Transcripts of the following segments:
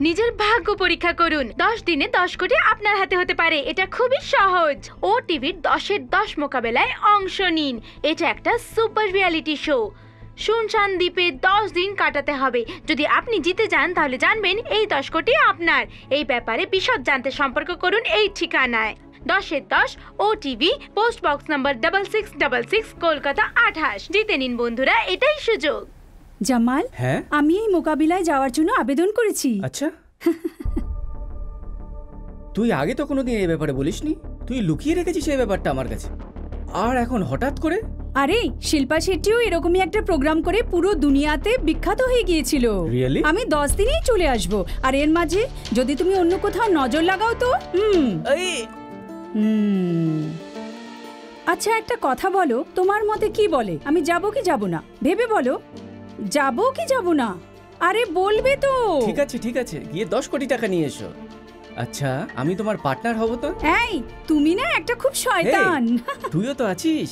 নিজের ভাগ্য পরীক্ষা করুন। 10 দিনে 10 কোটি আপনার হাতে হতে পারে। এটা খুবই সহজ। ও টিভির 10-এর 10 মোকাবেলায় অংশ নিন। এটা একটা সুপার রিয়েলিটি শো। শুনশান দ্বীপে 10 দিন কাটাতে হবে। যদি আপনি জিতে যান তাহলে জানবেন এই 10 কোটি আপনার। এই ব্যাপারে বিশদ জানতে সম্পর্ক করুন এই ঠিকানায়। 10-এর 10 OTV, post box number 6666, Kolkata 28। জিতে নিন বন্ধুরা, এটাই সুযোগ। জামাল, হ্যাঁ আমি এই মোকাবিলায় যাওয়ার জন্য আবেদন করেছি। আচ্ছা তুই আগে তো কোনোদিন এই ব্যাপারে বলিসনি। তুই লুকিয়ে রেখেছিস এই ব্যাপারটা আমার কাছে, আর এখন হঠাৎ করে? আরে শিল্পা শেট্টিও এরকমই একটা প্রোগ্রাম করে পুরো দুনিয়াতে বিখ্যাত হয়ে গিয়েছিল। Really? আমি 10 দিনেই চলে আসব। আর এর মাঝে যদি তুমি অন্য কোথাও নজর লাগাও তো আচ্ছা একটা কথা বলো, তোমার মতে কি বলে? আমি যাব কি যাব না ভেবে বলো। যাব কি যাব না? আরে বলবে তো। ঠিক আছে গিয়ে 10 কোটি টাকা নিয়ে এসো। আচ্ছা আমি তোমার পার্টনার হব তো? এই তুমি না একটা খুব শয়তান। তুইও তো আছিস।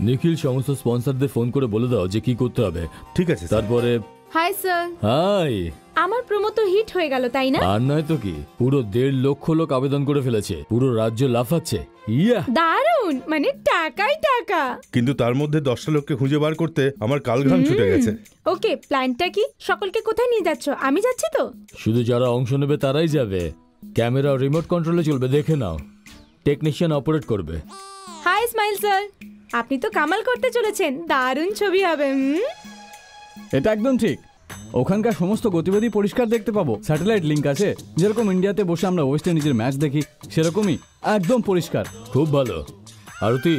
নিখিল সমস্ত স্পন্সরদের ফোন করে বলে দাও যে কি করতে হবে। ঠিক আছে। তারপরে হাই স্যার। হাই। আমার প্রোমো তো হিট হয়ে গেল তাই না? আর নয় তো কি, পুরো 1.5 লক্ষ লোক আবেদন করে ফেলেছে। পুরো রাজ্য লাফাচ্ছে। ইয়া দারুণ, মানে টাকাই টাকা। কিন্তু তার মধ্যে 10টা লোককে খুঁজে বার করতে আমার কালঘাম ছুটে গেছে। ওকে, প্ল্যানটা কি? সকলকে কোথায় নিয়ে যাচ্ছ? আমি যাচ্ছি তো। শুধু যারা অংশ নেবে তারাই যাবে। ক্যামেরা রিমোট কন্ট্রোলে চলবে, দেখে নাও। টেকনিশিয়ান অপারেট করবে। হাই স্মাইল স্যার, আপনি তো কামাল করতে চলেছেন। দারুণ ছবি হবে। এটা একদম ঠিক। ওখানকার সমস্ত গতিবিধি পরিষ্কার দেখতে পাবো। স্যাটেলাইট লিংক আছে, যেরকম ইন্ডিয়াতে বসে আমরা ওয়েস্ট ইন্ডিজের ম্যাচ দেখি সেরকমই একদম পরিষ্কার। খুব ভালো। আরতি,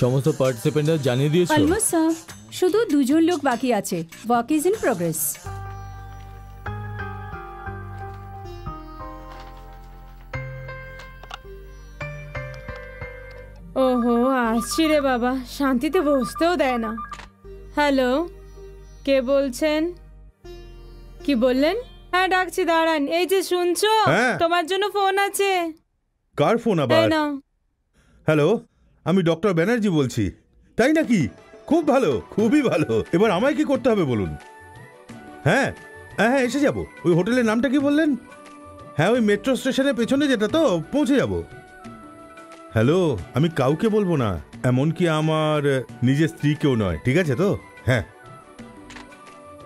সমস্ত পার্টিসিপেন্টদের জানিয়ে দিয়েছো? অলমোস্ট স্যার, শুধু 2 জন লোক বাকি আছে। Work is in progress. ওহো, আসছি রে বাবা, শান্তিতে বসতেও দেয় না। হ্যালো, কে বলছেন? কি বললেন? হ্যাঁ ডাকছি, দাঁড়ান। এই যে শুনছো, তোমার জন্য ফোন আছে। কার ফোন আবার? হ্যালো, আমি ডক্টর ব্যানার্জি বলছি। তাই নাকি? খুব ভালো, খুবই ভালো। এবার আমায় কি করতে হবে বলুন? হ্যাঁ হ্যাঁ এসে যাব। ওই হোটেলের নামটা কি বললেন? হ্যাঁ ওই মেট্রো স্টেশনের পেছনে যেটা তো, পৌঁছে যাব। হ্যালো, আমি কাউকে বলবো না, এমনকি আমার নিজের স্ত্রীকেও নয়, ঠিক আছে তো? হ্যাঁ।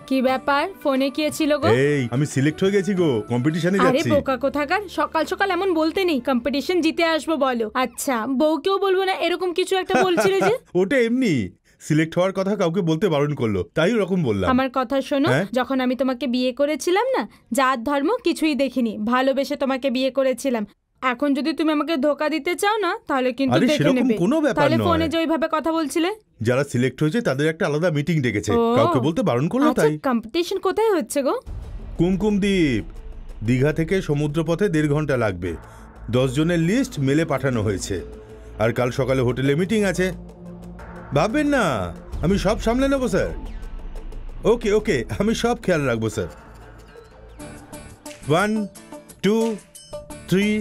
কি ব্যাপার, ফোনে কে ছিল গো? এই আমি সিলেক্ট হয়ে গেছি গো, কম্পিটিশনে যাচ্ছি। আরে বোকা কোথাকার, সকাল সকাল এমন বলতে নেই। কম্পিটিশন জিতে আসবো বলো। আচ্ছা, বউকেও বলবো না এরকম কিছু একটা বলছিলে যে? ওটা এমনি, সিলেক্ট হওয়ার কথা কাউকে বলতে বারণ করলো, তাই ওরকম বললাম। আমার কথা শোনো, যখন আমি তোমাকে বিয়ে করেছিলাম না, জাত ধর্ম কিছুই দেখিনি, ভালোবেসে তোমাকে বিয়ে করেছিলাম। এখন যদি তুমি আমাকে ধোকা দিতে চাও না, তাহলে কিন্তু দেখে নেবে। তাহলে ফোনে যে ওইভাবে কথা বলছিলে। যারা সিলেক্ট হয়েছে তাদের একটা আলাদা মিটিং ডেকেছে, কাউকে বলতে বারণ করলো তাই। কম্পিটিশন কোথায় হচ্ছে গো? কুমকুম দ্বীপ, দীঘা থেকে সমুদ্রপথে 1.5 ঘন্টা লাগবে। 10 জনের লিস্ট মেলে পাঠানো হয়েছে, আর কাল সকালে হোটেলে মিটিং আছে। ভাববেন না, আমি সব সামলে নেব স্যার। ওকে ওকে, আমি সব খেয়াল রাখবো স্যার। 1 2 3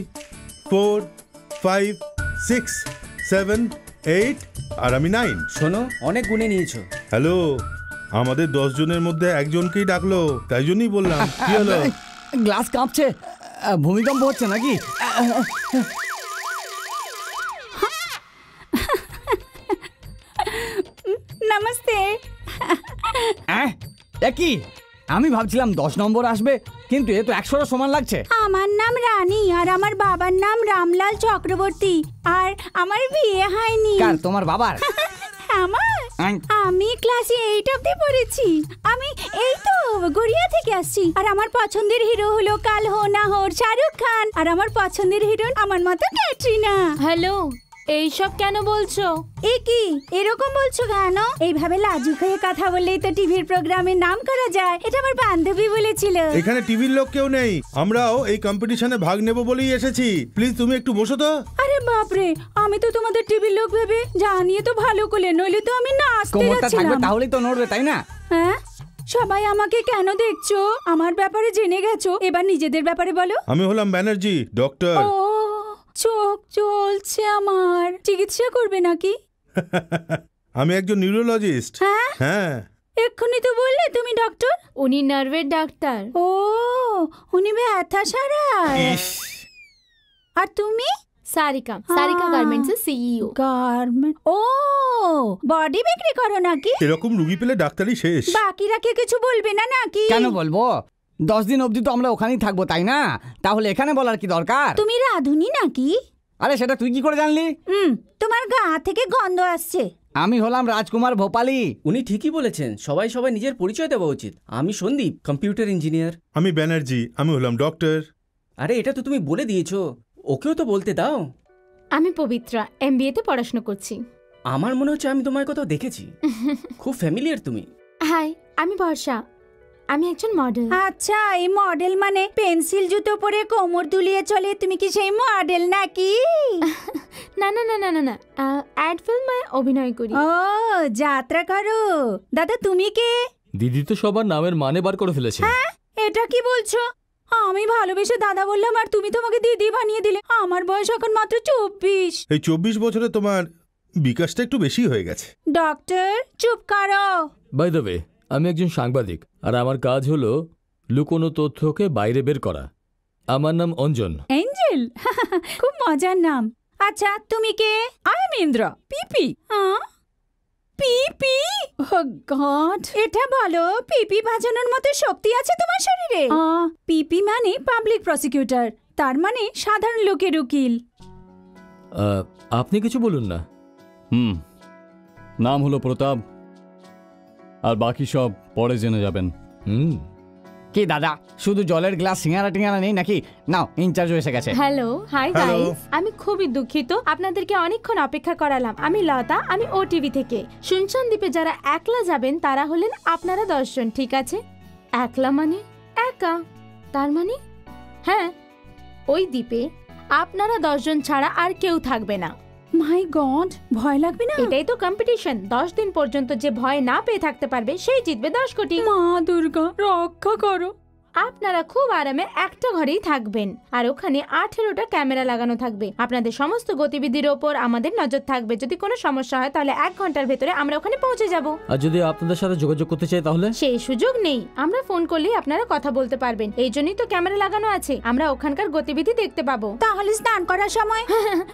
4 5 6 7 8 আর আমি 9। শোনো, অনেক গুণে নিয়েছো। হ্যালো, আমাদের 10 জনের মধ্যে একজনকেই ডাকলো, তাই জন্যই বললাম। কি হলো? গ্লাস কাঁপছে, ভূমিকম্প হচ্ছে নাকি? নমস্তে। কি আমি ভাবছিলাম 10 নম্বর আসবে, কিন্তু এ তো 100 সমান লাগছে। আমার নাম রানী, আর আমার বাবার নাম রামলাল চক্রবর্তী, আর আমার বিয়ে হয়নি। কার? তোমার বাবার? আমার? আমি ক্লাস 8 অবধি পড়েছি। আমি এই তো গড়িয়া থেকে আসছি। আর আমার পছন্দের হিরো হলো কাল হো না হোর শাহরুখ খান, আর আমার পছন্দের হিরোইন আমার মতো ক্যাটরিনা। হ্যালো, এইসব কেন বলছো? এ কি এরকম বলছো কেন? এইভাবে লাজুক হয়ে কথা বললেই তো টিভির প্রোগ্রামে নাম করা যায়। এটা আমার বান্ধবী বলেছিল। এখানে টিভির লোক কেউ নেই, আমরাও এই কম্পিটিশনে ভাগ নেব বলেই এসেছি। প্লিজ তুমি একটু বসো তো। আরে বাপরে, আমি তো তোমাদের টিভির লোক ভেবে জানিয়ে তো ভালো করলে, নইলে তো আমি নাচতে যাচ্ছিলাম। তাহলেই তো নড়বে, তাই না? হ্যাঁ, সবাই আমাকে কেন দেখছো? আমার ব্যাপারে জেনে গেছো, এবার নিজেদের ব্যাপারে বলো। আমি হলাম ব্যানার্জি, ডক্টর। ও, চোখ চলছে আমার। চিকিৎসা করবে নাকি? আমি একজন নিউরোলজিস্ট। হ্যাঁ? হ্যাঁ। এক্ষুনি তো বললে তুমি ডক্টর। উনি নার্ভের ডাক্তার। ও, উনি ব্যথা সারায়। আর তুমি? সারিকা, সারিকা গার্মেন্টসের সিইও। গার্মেন্ট? ও, বডি বিক্রি করো নাকি? এরকম রুগী পেলে ডাক্তারই শেষ। বাকিরা কে কিছু বলবে না নাকি? কেন বলবো? 10 দিন অবধি তো আমরা ওখানেই থাকবো, তাই না? তাহলে এখানে বলার কি দরকার? তুমি রাধুনি নাকি? আরে সেটা তুই কি করে জানলি? তোমার গা থেকে গন্ধ আসছে। আমি হলাম রাজকুমার ভোপালী। উনি ঠিকই বলেছেন, সবাই নিজের পরিচয় দেওয়া উচিত। আমি সন্দীপ, কম্পিউটার ইঞ্জিনিয়ার। আমি ব্যানার্জি, আমি হলাম ডক্টর। আরে এটা তো তুমি বলে দিয়েছো, ওকেও তো বলতে দাও। আমি পবিত্রা, MBA তে পড়াশোনা করছি। আমার মনে হচ্ছে আমি তোমার কোথাও দেখেছি। খুব ফ্যামিলিয়ার তুমি। হাই, আমি বর্ষা, আমি একজন মডেল। আচ্ছা, এই মডেল মানে পেন্সিল জুতো পরে কোমর দুলিয়ে চলে, তুমি কি সেই মডেল নাকি? না না না না না না, অ্যাড ফিল্মে অভিনয় করি। ও, যাত্রা করো। দাদা তুমি কে? দিদি তো সবার নামের মানে বার করে ফেলেছে। এটা কি বলছো? আমি ভালোবেসে দাদা বললাম আর তুমি তোমাকে দিদি বানিয়ে দিলে। আমার বয়স এখন মাত্র 24। এই 24 বছরে তোমার বিকাশটা একটু বেশি হয়ে গেছে। ডক্টর চুপ করো। বাই দ্য ওয়ে, আমি একজন সাংবাদিক আর আমার কাজ হলো লুকোনো তথ্যকে বাইরে বের করা। আমার নাম অঞ্জন। এঞ্জেল, খুব মজার নাম। আচ্ছা তুমি কে? I am Indra. পিপি? পিপি? ও গড, এটা বলো, পিপি বাজানোর মতো শক্তি আছে তোমার শরীরে? পিপি মানে পাবলিক প্রসিকিউটর, তার মানে সাধারণ লোকের উকিল। আপনি কিছু বলুন না। নাম হলো প্রতাপ, আর বাকি সব পরে জেনে যাবেন। কি দাদা, শুধু জলের গ্লাস সিঙ্গারা টিঙ্গারা নেই নাকি? নাও, ইনচার্জ এসে গেছে। Hello, hi Hello. গাইস। আমি খুবই দুঃখিত আপনাদেরকে অনেকক্ষণ অপেক্ষা করালাম। আমি লতা, আমি OTV থেকে। শুনশান দ্বীপে যারা একলা যাবেন তারা হলেন আপনারা 10 জন, ঠিক আছে? একলা মানে একা, তার মানে হ্যাঁ, ওই দ্বীপে আপনারা 10 জন ছাড়া আর কেউ থাকবে না। মাই গড, ভয় লাগবে না? এটাই তো কম্পিটিশন। 10 দিন পর্যন্ত যে ভয় না পেয়ে থাকতে পারবে সেই জিতবে 10 কোটি। মা দুর্গা রক্ষা করো। আপনারা খুব আরামে একটা ঘরেই থাকবেন আর ওখানে 18টা ক্যামেরা লাগানো থাকবে। আপনাদের সমস্ত গতিবিধির ওপর আমাদের নজর থাকবে। যদি কোনো সমস্যা হয় তাহলে 1 ঘন্টার ভেতরে আমরা ওখানে পৌঁছে যাব। আর যদি আপনাদের সাথে যোগাযোগ করতে চাই তাহলে? সেই সুযোগ নেই, আমরা ফোন করলেই আপনারা কথা বলতে পারবেন। এই জন্যই তো ক্যামেরা লাগানো আছে, আমরা ওখানকার গতিবিধি দেখতে পাবো। তাহলে স্নান করার সময়?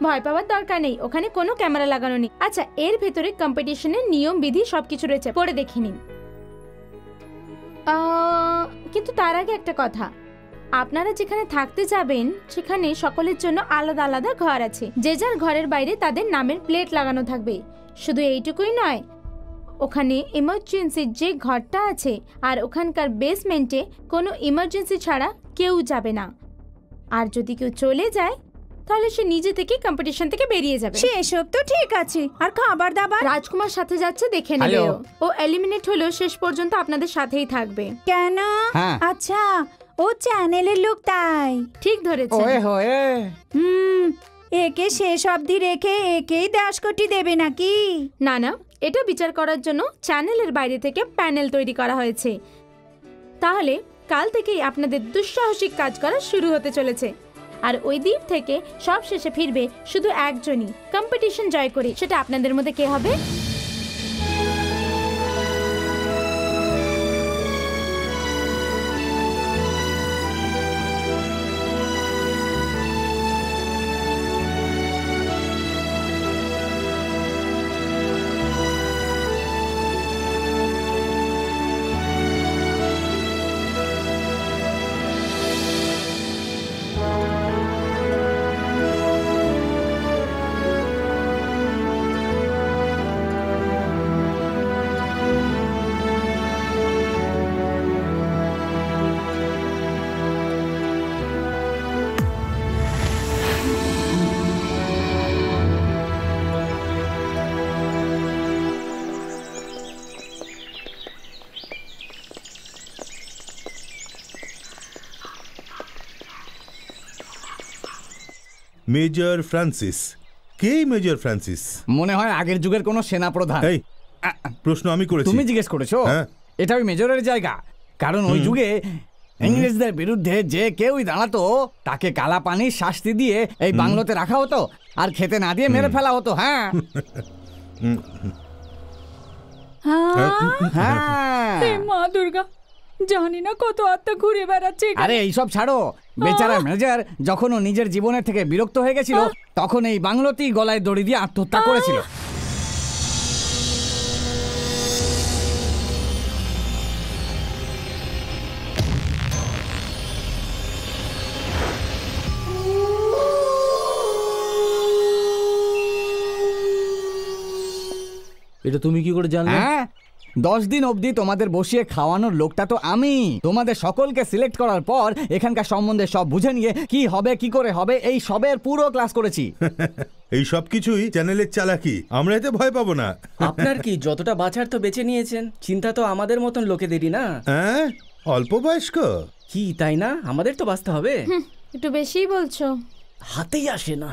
ভয় পাওয়ার দরকার নেই, ওখানে কোনো ক্যামেরা লাগানো নেই। আচ্ছা, এর ভেতরে কম্পিটিশনের নিয়ম বিধি সবকিছু রয়েছে, পড়ে দেখে নিন। কিন্তু তার আগে একটা কথা, আপনারা যেখানে থাকতে যাবেন সেখানে সকলের জন্য আলাদা আলাদা ঘর আছে। যে যার ঘরের বাইরে তাদের নামের প্লেট লাগানো থাকবে। শুধু এইটুকুই নয়, ওখানে ইমার্জেন্সির যে ঘরটা আছে আর ওখানকার বেসমেন্টে কোনো ইমার্জেন্সি ছাড়া কেউ যাবে না। আর যদি কেউ চলে যায় তাহলে সে নিজে থেকে কম্পিটিশন থেকে বেরিয়ে যাবে। সেসব তো ঠিক আছে, আর খাবার দাবার? রাজকুমার সাথে যাচ্ছে, দেখে নেবে। ও এলিমিনেট হলেও শেষ পর্যন্ত আপনাদের সাথেই থাকবে। কেন? হ্যাঁ। আচ্ছা, ও চ্যানেলের লোক তাই? ঠিক ধরেছে। ওয়ে হয়ে একে শেষ অবধি রেখে একেই 10 কোটি দেবে নাকি? না না, এটা বিচার করার জন্য চ্যানেলের বাইরে থেকে প্যানেল তৈরি করা হয়েছে। তাহলে কাল থেকেই আপনাদের দুঃসাহসিক কাজ করা শুরু হতে চলেছে। আর ওই দ্বীপ থেকে সব শেষে ফিরবে শুধু একজনই, কম্পিটিশন জয় করে। সেটা আপনাদের মধ্যে কে হবে? Major Francis. কে মেজর ফ্রান্সিস? মনে হয় আগের যুগের কোনো সেনাপ্রধান। এই প্রশ্ন আমি করেছি। তুমি জিজ্ঞেস করেছো? হ্যাঁ। এটা ওই মেজরের জায়গা, কারণ ওই যুগে ইংরেজদের বিরুদ্ধে যে কেউই দাঁড়াতো তাকে কালা পানির শাস্তি দিয়ে এই বাংলোতে রাখা হতো আর খেতে না দিয়ে মেরে ফেলা হতো। হ্যাঁ। হ্যাঁ হে মা দুর্গা, জানি না কত আত্মা ঘুরে বেড়াচ্ছে এখানে। আরে এইসব ছাড়ো, বেচারা মেজর যখন ও নিজের জীবনের থেকে বিরক্ত হয়ে গেছিল তখন এই বাংলোতেই গলায় দড়ি দিয়ে আত্মহত্যা করেছিল। এটা তুমি কি করে জানলে? হ্যাঁ, 10 দিন অবধি তোমাদের বসিয়ে খাওয়ানোর লোকটা তো আমি। তোমাদের সকলকে সিলেক্ট করার পর এখানকার সম্বন্ধে সব বুঝে নিয়ে কি হবে কি করে হবে এই সবের পুরো ক্লাস করেছি। এই সব কিছুই চ্যানেলের চালাকি, আমরা এতে ভয় পাবো না। আপনার কি, যতটা বাঁচার তো বেঁচে নিয়েছেন, চিন্তা তো আমাদের মতন লোকেদেরই না। হ্যাঁ, অল্প বয়স্ক কি তাই না? আমাদের তো বাঁচতে হবে। একটু বেশিই বলছো। হাতেই আসে না।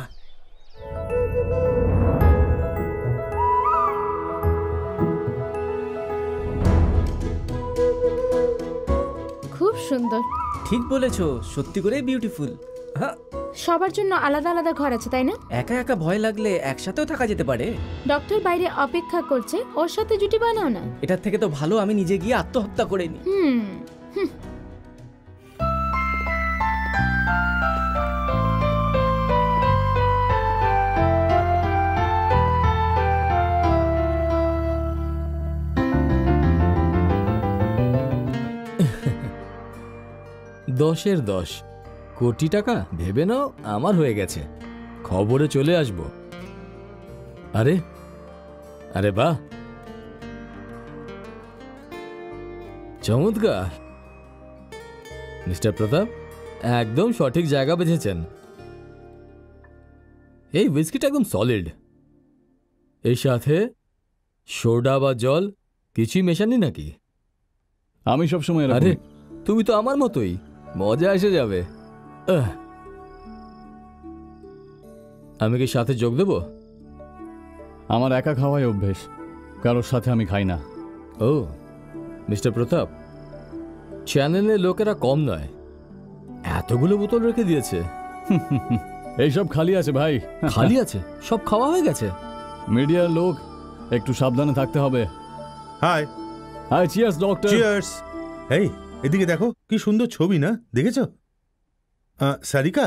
খুব সুন্দর। ঠিক বলেছো, সত্যি করে বিউটিফুল। হ্যাঁ, সবার জন্য আলাদা আলাদা ঘর আছে তাই না? একা একা ভয় লাগলে একসাথেও থাকা যেতে পারে। ডক্টর বাইরে অপেক্ষা করছে, ওর সাথে জুটি বানাও না। এটার থেকে তো ভালো আমি নিজে গিয়ে আত্মহত্যা করে নি। হুম। দশের 10 কোটি টাকা ভেবে নাও আমার হয়ে গেছে, খবরে চলে আসবো। আরে আরে বাহ, চমৎকার। মিস্টার প্রতাপ একদম সঠিক জায়গা বেছেছেন। এই হুইস্কিটা একদম সলিড, এর সাথে সোডা বা জল কিছুই মেশানি নাকি? আমি সবসময় আরে আরে তুমি তো আমার মতোই, মজা এসে যাবে। আমি কি সাথে যোগ দেবো? আমার একা খাওয়াই অভ্যেস, কারোর সাথে আমি খাই না। ও মিস্টার প্রতাপ, চ্যানেলে লোকেরা কম নয়, এতগুলো বোতল রেখে দিয়েছে। এইসব খালি আছে ভাই, খালি আছে, সব খাওয়া হয়ে গেছে। মিডিয়ার লোক, একটু সাবধানে থাকতে হবে। Hi, hi, cheers doctor. Cheers. এই এদিকে দেখো, কি সুন্দর ছবি না, দেখেছো? সারিকা,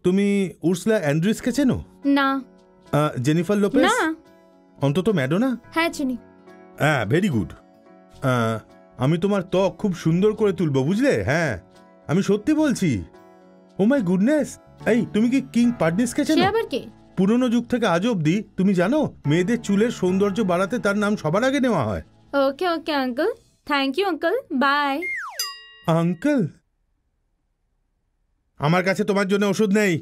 তুমি উর্সলা অ্যান্ড্রিসকে চেনো? না। Jennifer Lopez? না। অন্তত ম্যাডোনা? হ্যাঁ চিনি। হ্যাঁ, ভেরি গুড। আমি তোমার ত্বক খুব সুন্দর করে তুলবো, বুঝলে? হ্যাঁ, আমি সত্যি বলছি। ও মাই গুডনেস। এই তুমি কি কিং পার্ডিসকে সে চেনো? আবার কে? পুরনো যুগ থেকে আজ অবধি তুমি জানো, মেয়েদের চুলের সৌন্দর্য বাড়াতে তার নাম সবার আগে নেওয়া হয়। Okay okay uncle, thank you uncle, bye. Uncle, আমার কাছে তোমার জন্য ওষুধ নেই।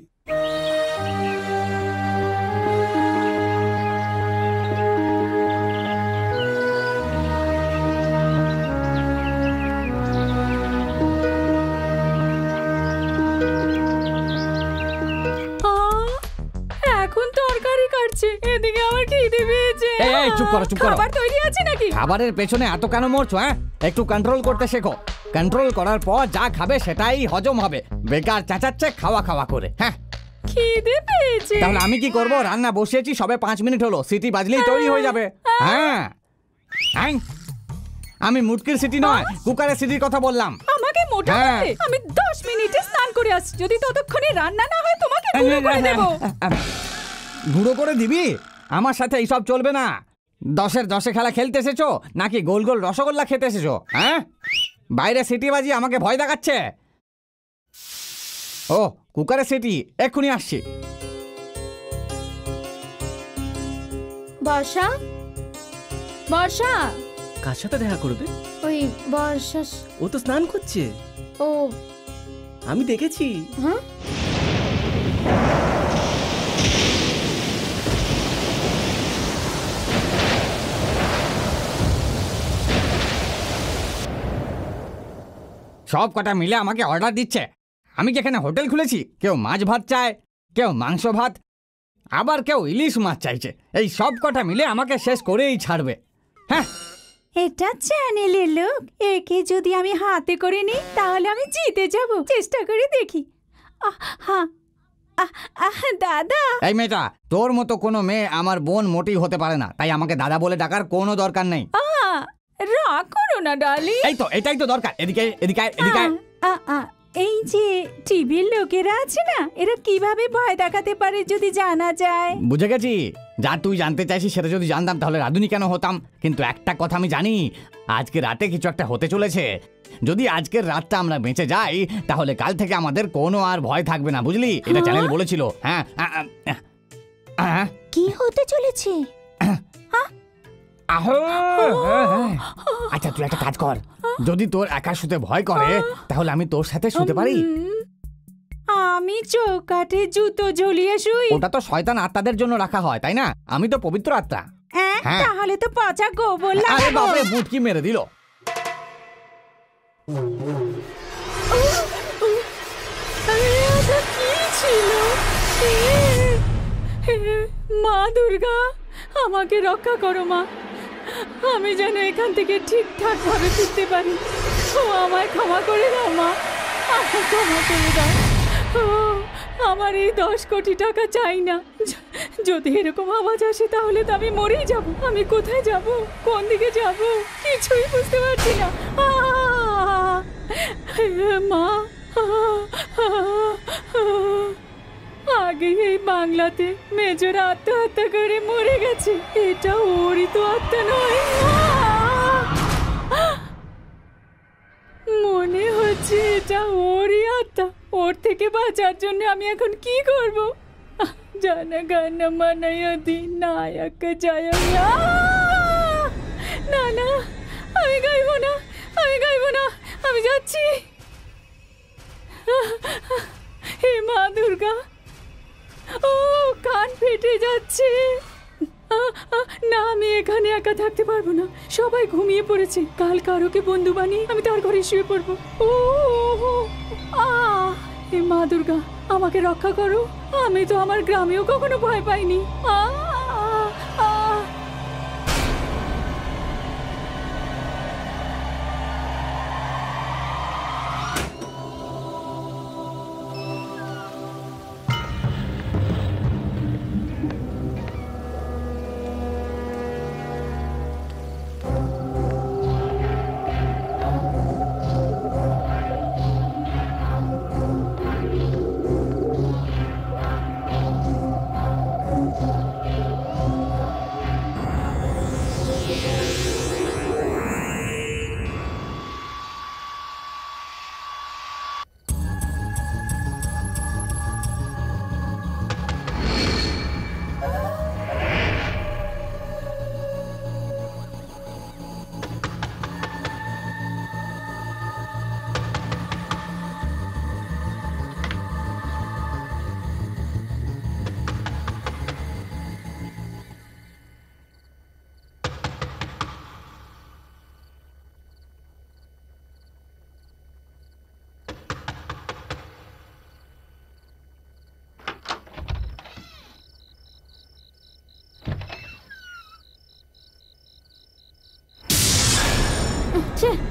এখন তরকারি কাটছে, এদিকে আমার খিদে পেয়েছে। এই, চুপ করো, চুপ করো। খাবার তৈরি আছে নাকি? খাবারের পেছনে এত কেন মরছো? হ্যাঁ, একটু কন্ট্রোল করতে শেখো। কন্ট্রোল করার পর যা খাবে সেটাই হজম হবে। বেকার চেঁচাচ্ছে খাওয়া খাওয়া করে। হ্যাঁ, খিদে পেয়েছে। তাহলে আমি কি করব? রান্না বসিয়েছি, সবে 5 মিনিট হলো, সিটি বাজলেই তৈরি হয়ে যাবে। হ্যাঁ হ্যাঁ, আমি মুটকির সিটি নয়, কুকারের সিটির কথা বললাম। আমাকে মোটা হ্যাঁ। বললে? আমি 10 মিনিটে স্নান করে আসছি, যদি ততক্ষণে রান্না না হয় তোমাকে গুঁড়ো করে দেবো। গুঁড়ো করে দিবি? আমার সাথে এইসব চলবে না। 10-এর 10 খেলা খেলতে এসেছো নাকি গোল গোল রসগোল্লা খেতে এসেছো? হ্যাঁ, বাইরে সিটি বাজি আমাকে ভয় দেখাচ্ছে। ও, কুকারের সিটি, এক্ষুনি আসছি। বর্ষা, বর্ষা, কার সাথে দেখা করবে? ওই বর্ষা। ও তো স্নান করছে, ও আমি দেখেছি। হ্যাঁ, সব কটা মিলে আমাকে অর্ডার দিচ্ছে। আমি কি এখানে হোটেল খুলেছি? কেউ মাছ ভাত চায়, কেউ মাংস ভাত, আবার কেউ ইলিশ মাছ চাইছে। এই সব কটা মিলে আমাকে শেষ করেই ছাড়বে। হ্যাঁ, এটা চ্যানেলের লোক, একে যদি আমি হাতে করে নিই তাহলে আমি জিতে যাব। চেষ্টা করে দেখি। হ্যাঁ, দাদা। এই মেয়েটা, তোর মতো কোনো মেয়ে আমার বোন মোটেই হতে পারে না, তাই আমাকে দাদা বলে ডাকার কোনো দরকার নেই। করো না ডার্লিং। এই তো এটাই তো দরকার। এদিকে এদিকে এদিকে। এই যে টিভির লোকেরা আছে না, এরা কিভাবে ভয় দেখাতে পারে যদি জানা যায়? বুঝে গেছি, যা তুই জানতে চাইছিস সেটা যদি জানতাম তাহলে রাঁধুনি কেন হতাম। কিন্তু একটা কথা আমি জানি, আজকে রাতে কিছু একটা হতে চলেছে। যদি আজকের রাতটা আমরা বেঁচে যাই তাহলে কাল থেকে আমাদের কোনো আর ভয় থাকবে না, বুঝলি? এটা চ্যানেল বলেছিল। হ্যাঁ, কি হতে চলেছে? আচ্ছা তুই একটা কাজ কর, যদি তোর একা শুতে ভয় করে তাহলে আমি তোর সাথে শুতে পারি। আমি চৌকাঠে জুতো ঝুলিয়ে শুই। ওটা তো শয়তান আত্মাদের জন্য রাখা হয়, তাই না? আমি তো পবিত্র আত্মা। হ্যাঁ। তাহলে তো পচা গোবর আরে লাগাবো। বাপরে, মুটকি মেরে দিল। কি ছিল? মা দুর্গা, আমাকে রক্ষা করো মা। আমি যেন এখান থেকে ঠিকঠাক ভাবে ফিরতে পারি। ও আমায় ক্ষমা করে দাও মা, আমায় ক্ষমা করে দাও। আমার এই 10 কোটি টাকা চাই না। যদি এরকম আওয়াজ আসে তাহলে তো আমি মরেই যাব। আমি কোথায় যাব, কোন দিকে যাব, কিছুই বুঝতে পারছি না। মা, আগে এই বাংলাতে মেজর আত্মহত্যা করে মরে গেছে। এটা ওরই তো আত্মা নয়। মনে হচ্ছে এটা ওরই আত্মা। ওর থেকে বাঁচার জন্য আমি এখন কি করব? জনগণ মন অধিনায়ক জয়। না না, আমি গাইব না, আমি গাইব না, আমি যাচ্ছি। হে মা দুর্গা, ও কান ফেটে যাচ্ছে। না, আমি এখানে একা থাকতে পারবো না। সবাই ঘুমিয়ে পড়েছে। কাল কারোকে বন্ধু বানিয়ে আমি তার ঘরে শুয়ে পড়বো। ও হে মা দুর্গা, আমাকে রক্ষা করো। আমি তো আমার গ্রামেও কখনো ভয় পাইনি।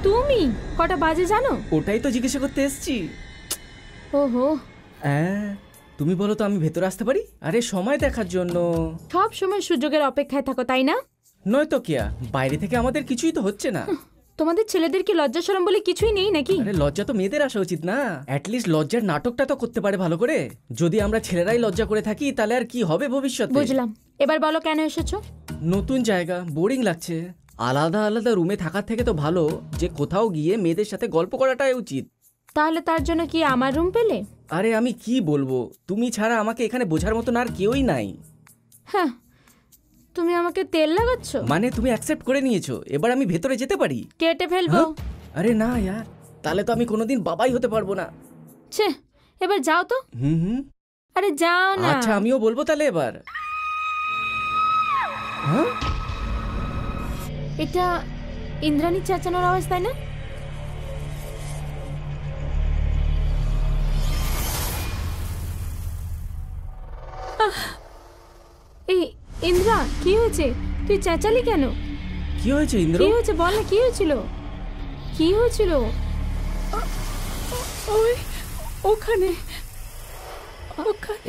তুমি কটা বাজে জানো? ওটাই তো জিজ্ঞাসা করতে এসেছি। ওহো, তুমি বলো তো আমি ভেতরে আসতে পারি? আরে সময় দেখার জন্য। সব সময় সুযোগের অপেক্ষায় থাকো, তাই না? নয়তো কিয়া, বাইরে থেকে আমাদের কিছুই তো হচ্ছে না। তোমাদের ছেলেদের কি লজ্জা শরম বলে কিছুই নেই নাকি? আরে লজ্জা তো মেয়েদের আসা উচিত না। অ্যাটলিস্ট লজ্জার নাটকটা তো করতে পারে ভালো করে। যদি আমরা ছেলেরাই লজ্জা করে থাকি তাহলে আর কি হবে ভবিষ্যতে? বুঝলাম। এবার বলো কেন এসেছো? নতুন জায়গা, বোরিং লাগছে। আলাদা আলাদা রুমে থাকার থেকে তো ভালো যে কোথাও গিয়ে মেয়েদের সাথে গল্প করাটাই উচিত। তাহলে তার জন্য কি আমার রুম পেলে? আরে আমি কি বলবো, তুমি ছাড়া আমাকে এখানে বোঝার মতন আর কেউই নাই। হ্যাঁ, তুমি আমাকে তেল লাগাচ্ছ? মানে তুমি অ্যাকসেপ্ট করে নিয়েছো, এবার আমি ভেতরে যেতে পারি? কেটে ফেলবো? আরে না यार, তাহলে তো আমি কোনোদিন বাবাই হতে পারবো না। ছে, এবার যাও তো। হুম। আরে যাও না। আচ্ছা আমিও বলবো তাহলে এবার। হ্যাঁ, এটা ইন্দ্রাণী চেঁচানোর আওয়াজ, তাই না? এই ইন্দ্রা, কি হয়েছে? তুই চেঁচালি কেন? কি হয়েছে ইন্দ্র? কি হয়েছে বল না, কি হয়েছিল? কি হয়েছিল? ওই ওখানে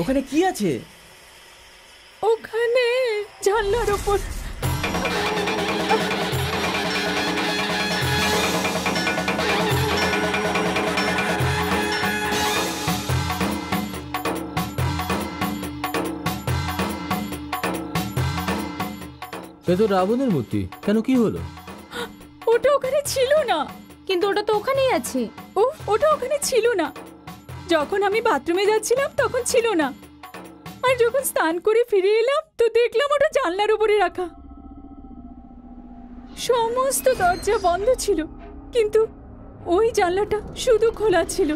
ওখানে কি আছে? ওখানে জানলার উপর এটা তো রাবণের মূর্তি, কেন কি হলো? ওটা ওখানে ছিল না। কিন্তু ওটা তো ওখানেই আছে। ওটা ওখানে ছিল না। যখন আমি বাথরুমে যাচ্ছিলাম তখন ছিল না, আর যখন স্নান করে ফিরে এলাম তো দেখলাম ওটা জানলার উপরে রাখা। সমস্ত দরজা বন্ধ ছিল, কিন্তু ওই জানলাটা শুধু খোলা ছিল।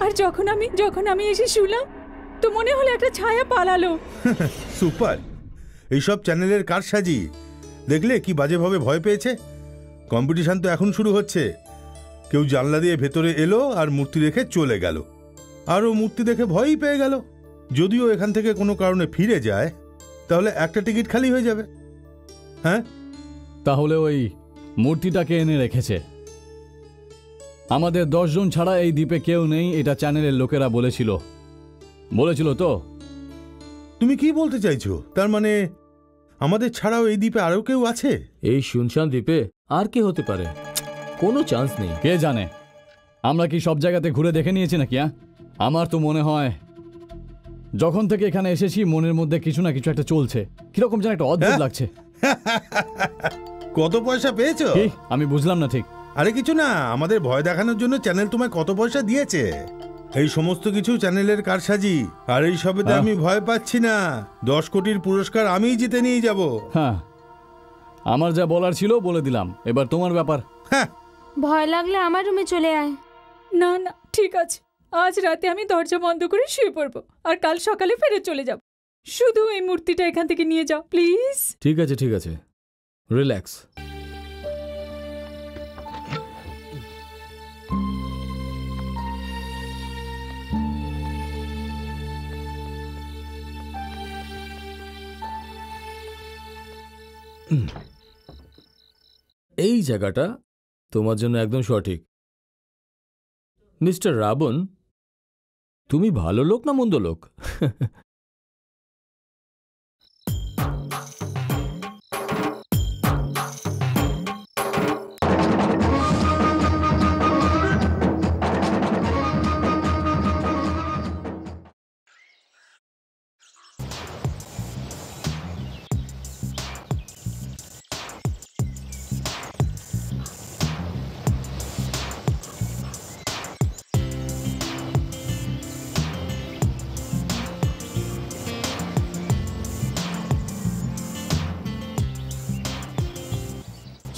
আর যখন আমি এসে শুলাম তো মনে হলো একটা ছায়া পালালো। সুপার! এইসব চ্যানেলের কারসাজি দেখলে কি বাজেভাবে ভয় পেয়েছে। কম্পিটিশন তো এখন শুরু হচ্ছে। কেউ জানলা দিয়ে ভেতরে এলো আর মূর্তি রেখে চলে গেল, আর ও মূর্তি দেখে ভয়ই পেয়ে গেল। যদিও এখান থেকে কোনো কারণে ফিরে যায় তাহলে একটা টিকিট খালি হয়ে যাবে। হ্যাঁ, তাহলে ওই মূর্তিটাকে এনে রেখেছে। আমাদের 10 জন ছাড়া এই দ্বীপে কেউ নেই, এটা চ্যানেলের লোকেরা বলেছিল তো। তুমি কি বলতে চাইছো? তার মানে আমাদের ছাড়াও এই দ্বীপে আরও কেউ আছে? এই শুনশান দ্বীপে আর কে হতে পারে? কোনো চান্স নেই। কে জানে, আমরা কি সব জায়গাতে ঘুরে দেখে নিয়েছি নাকি? আমার তো মনে হয় যখন থেকে এখানে এসেছি মনের মধ্যে কিছু না কিছু একটা চলছে, কিরকম যেন একটা অদ্ভুত লাগছে। কত পয়সা পেয়েছো? কি? আমি বুঝলাম না ঠিক। আরে কিছু না, আমাদের ভয় দেখানোর জন্য চ্যানেল তোমায় কত পয়সা দিয়েছে। এই সমস্ত কিছু চ্যানেলের কারসাজি, আর এই সবেতে আমি ভয় পাচ্ছি না। 10 কোটির পুরস্কার আমিই জিতে নিয়ে যাব। হ্যাঁ, আমার যা বলার ছিল বলে দিলাম, এবার তোমার ব্যাপার। হ্যাঁ, ভয় লাগলে আমার রুমে চলে আয়। না না, ঠিক আছে, আজ রাতে আমি দরজা বন্ধ করে শুয়ে পড়বো, আর কাল সকালে ফিরে চলে যাব। শুধু এই মূর্তিটা এখান থেকে নিয়ে যাও প্লিজ। ঠিক আছে, ঠিক আছে, রিল্যাক্স। এই জায়গাটা তোমার জন্য একদম সঠিক। মিস্টার রাবণ, তুমি ভালো লোক না মন্দ লোক?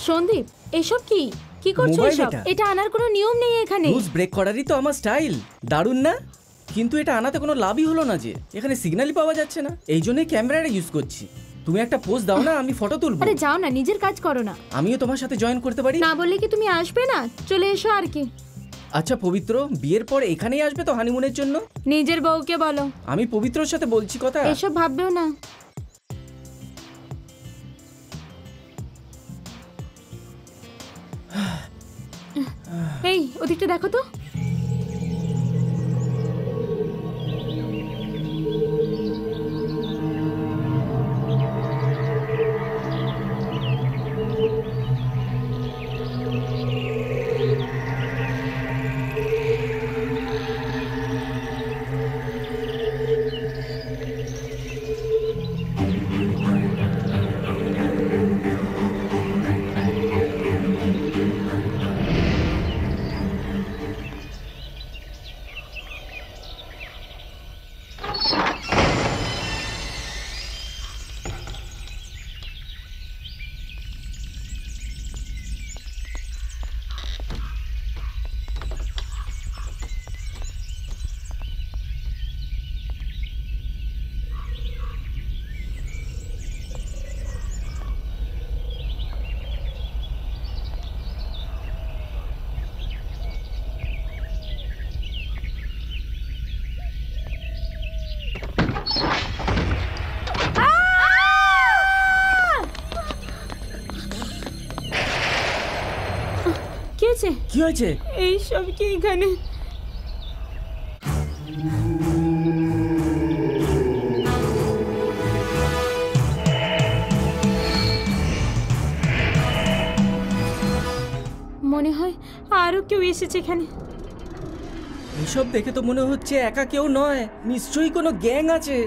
সন্দীপ, এসব কি কি করছো? মোবাইল এসব এটা। এটা আনার কোনো নিয়ম নেই এখানে। রুলস ব্রেক করারই তো আমার স্টাইল। দারুণ না? কিন্তু এটা আনাতে কোনো লাভই হলো না, যে এখানে সিগন্যালই পাওয়া যাচ্ছে না। এই জন্যই ক্যামেরাটা ইউজ করছি। তুমি একটা পোজ দাও না, আমি ফটো তুলবো। আরে যাও না, নিজের কাজ করো না। আমিও তোমার সাথে জয়েন করতে পারি। না বললে কি তুমি আসবে না? চলে এসো আর কি। আচ্ছা পবিত্র, বিয়ের পর এখানেই আসবে তো হানিমুনের জন্য? নিজের বউকে বলো। আমি পবিত্রর সাথে বলছি কথা। এসব ভাববেও না। এই ওদিকটা দেখো তো। কি হয়েছে? এই সব কি এখানে? মনে হয় আরো কেউ এসেছে এখানে। এসব দেখে তো মনে হচ্ছে একা কেউ নয়, নিশ্চয়ই কোনো গ্যাং আছে।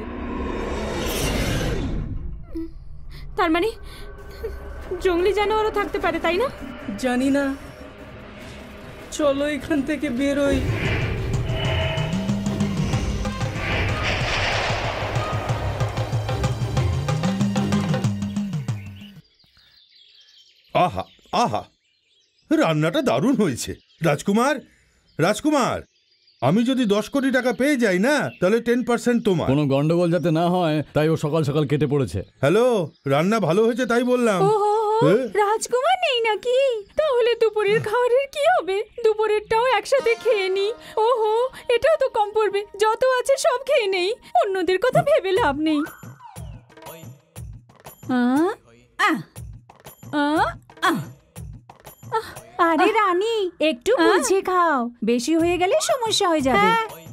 তার মানে জঙ্গলি জানোয়ারও থাকতে পারে, তাই না? জানি না, চলো এখান থেকে বেরোই। আহা আহা, রান্নাটা দারুণ হয়েছে। রাজকুমার, রাজকুমার, আমি যদি 10 কোটি টাকা পেয়ে যাই না, তাহলে 10% তোমার। কোনো গন্ডগোল যাতে না হয় তাই ও সকাল সকাল কেটে পড়েছে। হ্যালো, রান্না ভালো হয়েছে তাই বললাম। ওহো, এ? রাজকুমার নেই নাকি? তাহলে দুপুরের খাবারের কি হবে? দুপুরেরটাও একসাথে খেয়ে নি। ওহো, এটাও তো কম পড়বে। যত আছে সব খেয়ে নেই, অন্যদের কথা ভেবে লাভ নেই। আরে রানী, একটু বুঝে খাও, বেশি হয়ে গেলে সমস্যা হয়ে যাবে।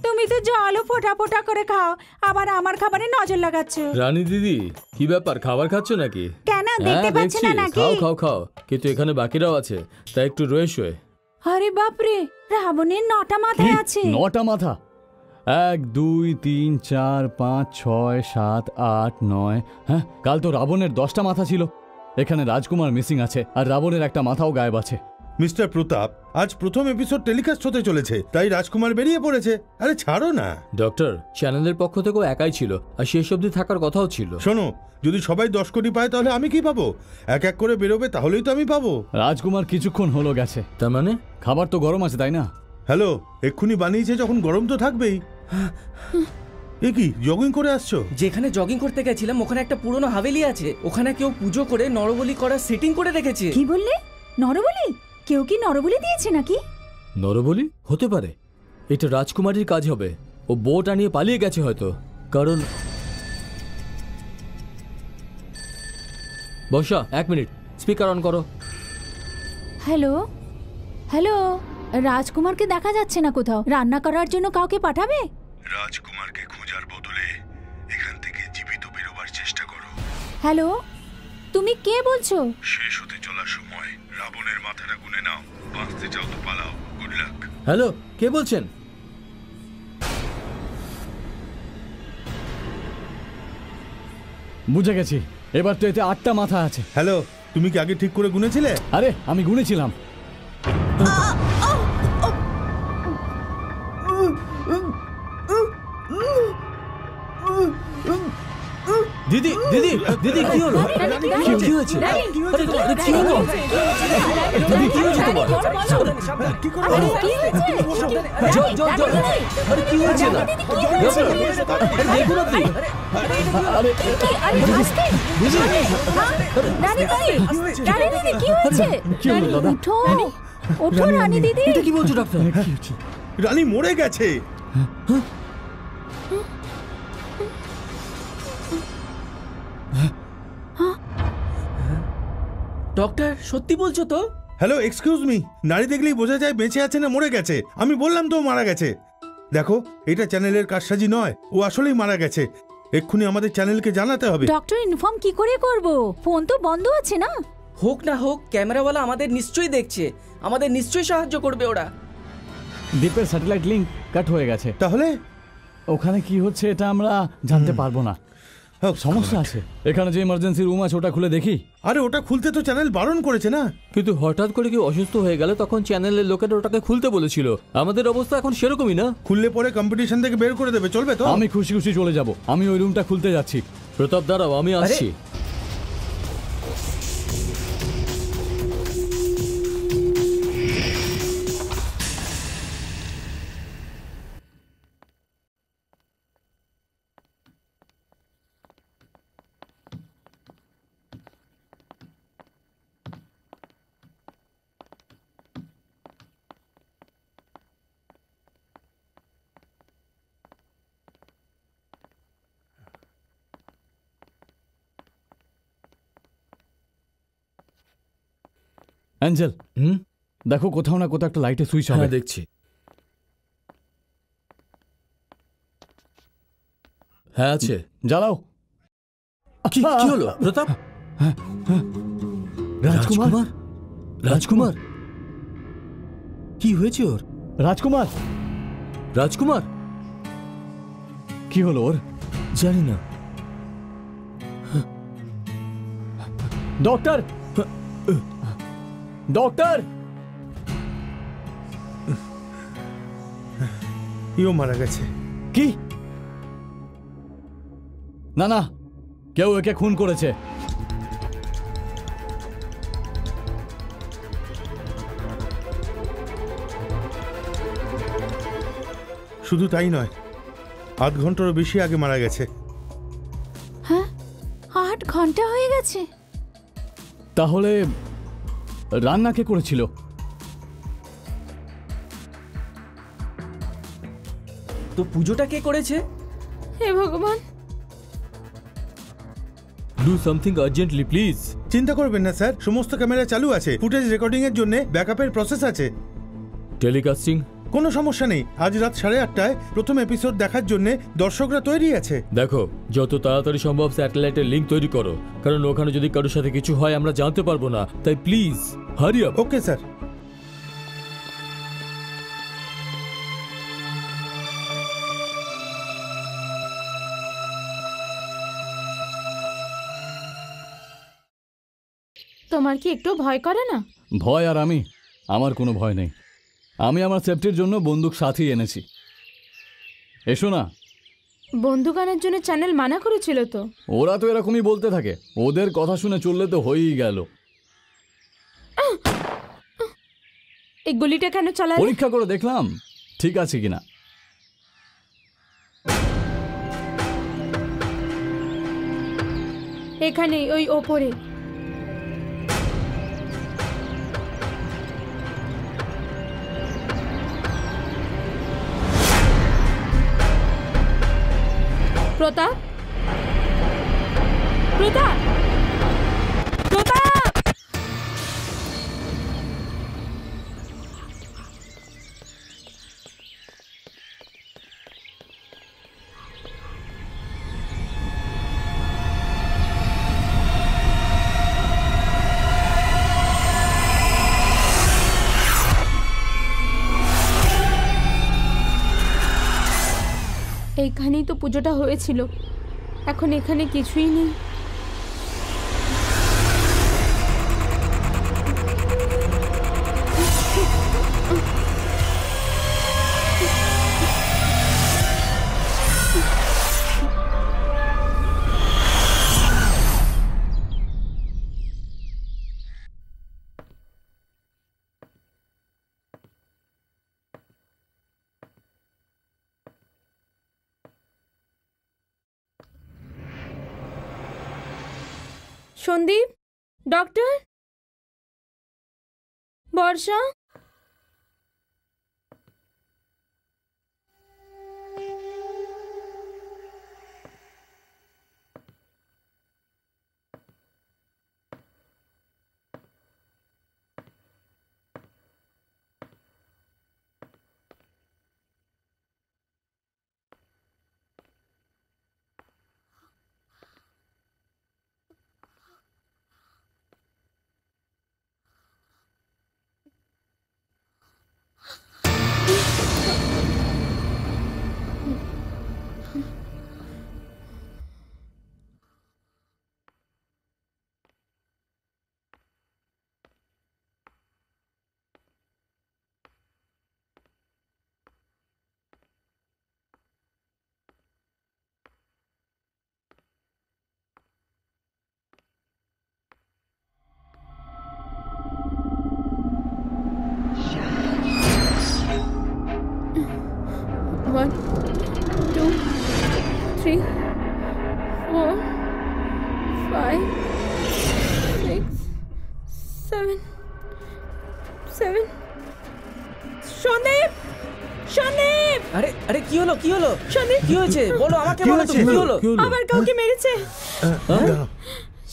তুমি তো জলও ফোঁটা ফোঁটা করে খাও, আবার আমার খাবারে নজর লাগাচ্ছ। রানী দিদি, কি ব্যাপার, খাবার খাচ্ছ নাকি? কেন, দেখতে পাচ্ছ না নাকি? খাও খাও খাও, কিন্তু এখানে বাকিরাও আছে, তাই একটু রয়ে শোয়ে। আরে বাপরে, রাবণের 9টা মাথায় আছে। 9টা মাথা? 1 2 3 4 5 6 7 8 9। হ্যাঁ, কাল তো রাবণের 10টা মাথা ছিল। এখানে রাজকুমার মিসিং আছে, আর রাবণের একটা মাথাও গায়েব আছে। মিস্টার প্রতাপ, আজ প্রথম এপিসোড টেলিকাস্ট হতে চলেছে, তাই রাজকুমার বেরিয়ে পড়েছে। আরে ছাড়ো না। ডক্টর, চ্যানেলের পক্ষ থেকেও একাই ছিল, আর শেষ অবধি থাকার কথাও ছিল। শোনো, যদি সবাই 10 কোটি পায় তাহলে আমি কি পাবো? এক এক করে বেরোবে, তাহলেই তো আমি পাবো। রাজকুমার কিছুক্ষণ হলো গেছে। তার মানে? খাবার তো গরম আছে, তাই না? হ্যালো, এক্ষুনি বানিয়েছে যখন গরম তো থাকবেই। এ কি, জগিং করে আসছো? যেখানে জগিং করতে গেছিলাম ওখানে একটা পুরনো হাভেলি আছে, ওখানে কেউ পুজো করে নরবলি করার সেটিং করে রেখেছে। কি বললে? নরবলি? কেউ কি নরবলি দিয়েছে নাকি? নরবলি হতে পারে, এটা রাজকুমারীর কাজ হবে। ও বোট আনিয়ে পালিয়ে গেছে হয়তো, কারণ... বর্ষা, 1 মিনিট, স্পিকার অন করো। হ্যালো হ্যালো, রাজকুমারকে দেখা যাচ্ছে না কোথাও। রান্না করার জন্য কাউকে পাঠাবে? রাজকুমারকে খোঁজার বদলে এখান থেকে জীবিত বেরোবার চেষ্টা করো। হ্যালো, তুমি কে বলছো? শেষ হতে চলার সময় রাবণের মাথাটা গুনে নাও। বাঁচতে চাও তো পালাও। Good luck. হ্যালো, কে বলছেন? বুঝে গেছি, এবার তো এতে 8টা মাথা আছে। হ্যালো, তুমি কি আগে ঠিক করে গুনেছিলে? আরে, আমি গুনেছিলাম। দিদি দিদি দিদি, কি হলো? কি হয়েছে? আরে কি হলো? দিদি, কি হয়েছে তোমার? আরে, কি হয়েছে? আরে কি হয়েছে না? দেখুন আপনি। আরে আরে, আস্তে। রানী দিদি, রানী দিদি, কি হয়েছে? কি হলো দাদা? ওঠো, ওঠো রানী দিদি। এটা কি বলছো ডাক্তার? রানী মরে গেছে। ডক্টর, সত্যি বলছো তো? হ্যালো, এক্সকিউজ মি, নারী দেখলেই বোঝা যায় বেঁচে আছে না মরে গেছে। আমি বললাম তো মারা গেছে। দেখো, এটা চ্যানেলের কারসাজি নয়, ও আসলেই মারা গেছে। এক্ষুনি আমাদের চ্যানেলকে জানাতে হবে। ডক্টর, ইনফর্ম কি করে করব? ফোন তো বন্ধ আছে না। হোক না হোক, ক্যামেরাওয়ালা আমাদের নিশ্চয়ই দেখছে, আমাদের নিশ্চয়ই সাহায্য করবে ওরা। দ্বীপের স্যাটেলাইট লিংক কাট হয়ে গেছে। তাহলে ওখানে কি হচ্ছে এটা আমরা জানতে পারবো না। সমস্যা আছে। এখানে যে ইমার্জেন্সি রুম আছে ওটা খুলে দেখি। আরে ওটা খুলতে তো চ্যানেল বারণ করেছে না। কিন্তু হঠাৎ করে কেউ অসুস্থ হয়ে গেলে তখন চ্যানেলের লোকেরা ওটাকে খুলতে বলেছিল। আমাদের অবস্থা এখন সেরকমই না। খুললে পরে কম্পিটিশন থেকে বের করে দেবে, চলবে তো? আমি খুশি খুশি চলে যাব। আমি ওই রুমটা খুলতে যাচ্ছি। প্রতাপ, দাঁড়াও, আমি আসছি। অ্যাঞ্জেল, দেখো কোথাও না কোথাও একটা লাইটের সুইচ হবে। হ্যাঁ, দেখছি। হ্যাঁ, আছে। জ্বালাও। কি হলো প্রতাপ? রাজকুমার, রাজকুমার, কি হয়েছে ওর? রাজকুমার, রাজকুমার কি হলো ওর? জানি না। Doctor, doctor! ইও মারা গেছে। কি? না না, কেউ একে খুন করেছে। শুধু তাই নয়, 8 ঘন্টারও বেশি আগে মারা গেছে। হ্যাঁ, 8 ঘন্টা হয়ে গেছে। তাহলে রান্না কে করেছিল? তো পুজোটা কে করেছে? হে ভগবান! Do something urgently please. চিন্তা করবেন না স্যার, সমস্ত ক্যামেরা চালু আছে, ফুটেজ রেকর্ডিং এর জন্য ব্যাকআপের প্রসেস আছে। টেলিকাস্টিং? কোনো সমস্যা নেই। আজ রাত 8:30টায় প্রথম এপিসোড দেখার জন্য দর্শকরা তৈরি আছে। দেখো, যত তাড়াতাড়ি সম্ভব স্যাটেলাইটের লিংক তৈরি করো, কারণ ওখানে যদি কারোর সাথে কিছু হয় আমরা জানতে পারবো না। তাই please hurry up. Okay sir. তোমার কি একটু ভয় করে না? ভয় আর আমি? আমার কোনো ভয় নেই। আমি আমার সেফটির জন্য বন্দুক সাথেই এনেছি। এসো না। বন্দুক আনার জন্য চ্যানেল মানা করেছিল তো। ওরা তো এরকমই বলতে থাকে, ওদের কথা শুনে চললে তো হয়েই গেল। এই গুলিটা কেন চালালে? পরীক্ষা করে দেখলাম ঠিক আছে কিনা। এখানে ওই ওপরে। প্রতাপ! প্রতাপ! প্রতাপ! এইখানেই তো পুজোটা হয়েছিল, এখন এখানে কিছুই নেই। সন্দীপ, ডক্টর, বর্ষা, One, 2, 3, 4, 5, 6, 7, 7. সন্দীপ! সন্দীপ! আরে আরে কি হলো, কি হলো? সন্দীপ! কি হয়েছে বলো, আমাকে বলো তো, কি হলো? আবার কাউকে মেরেছে।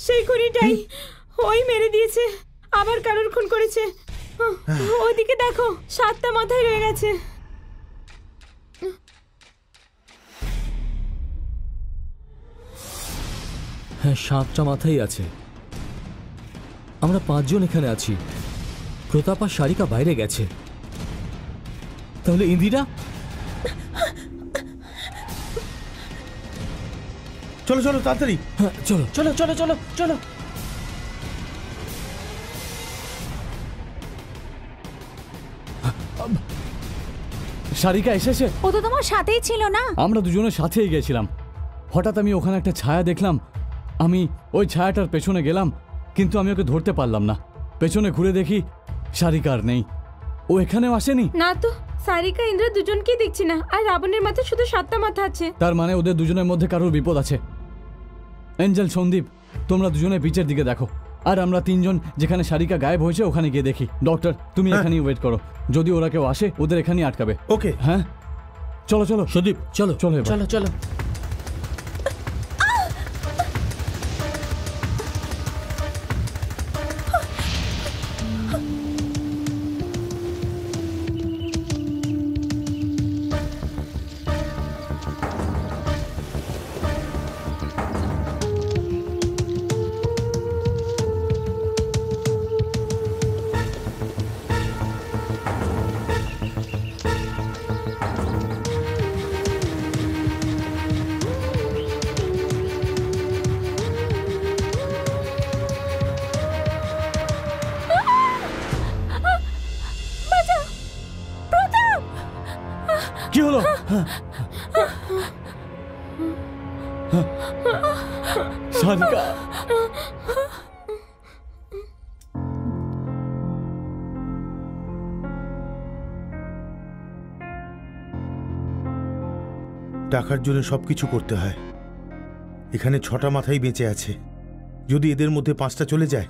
সেই খুনিটাই, ওই মেরে দিয়েছে, আবার কারোর খুন করেছে। ওইদিকে দেখো, 7টা মাথায় রয়ে গেছে। হ্যাঁ, 7টা মাথাই আছে। আমরা 5 জন এখানে আছি। প্রতাপ আর সারিকা বাইরে গেছে। তাহলে ইন্দিরা? চলো চলো তাড়াতাড়ি। হ্যাঁ চলো চলো চলো চলো চলো। সারিকা এসেছে। ও তো তোমার সাথেই ছিল না? আমরা দুজনের সাথেই গেছিলাম। হঠাৎ আমি ওখানে একটা ছায়া দেখলাম। আমি ওই ছায়াটার পেছনে গেলাম, কিন্তু আমি ওকে ধরতে পারলাম না। পেছনে ঘুরে দেখি সারিকা আর নেই। ও এখানেও আসেনি। না তো, সারিকা ইন্দ্র দুজনকেই দেখছি না, আর রাবণের মাথায় শুধু 7টা মাথা আছে। তার মানে ওদের দুজনের মধ্যে কারোর বিপদ আছে। এঞ্জেল, সন্দীপ, তোমরা দুজনে বিচের দিকে দেখো, আর আমরা 3 জন যেখানে সারিকা গায়েব হয়েছে ওখানে গিয়ে দেখি। ডক্টর, তুমি এখানেই ওয়েট করো। যদি ওরা কেউ আসে ওদের এখানেই আটকাবে। ওকে। হ্যাঁ, চলো চলো সন্দীপ চলো। চলো এবার। চলো চলো। কি হলো? সারিকা, টাকার জন্য সবকিছু করতে হয়। এখানে 6টা মাথাই বেঁচে আছে। যদি এদের মধ্যে 5টা চলে যায়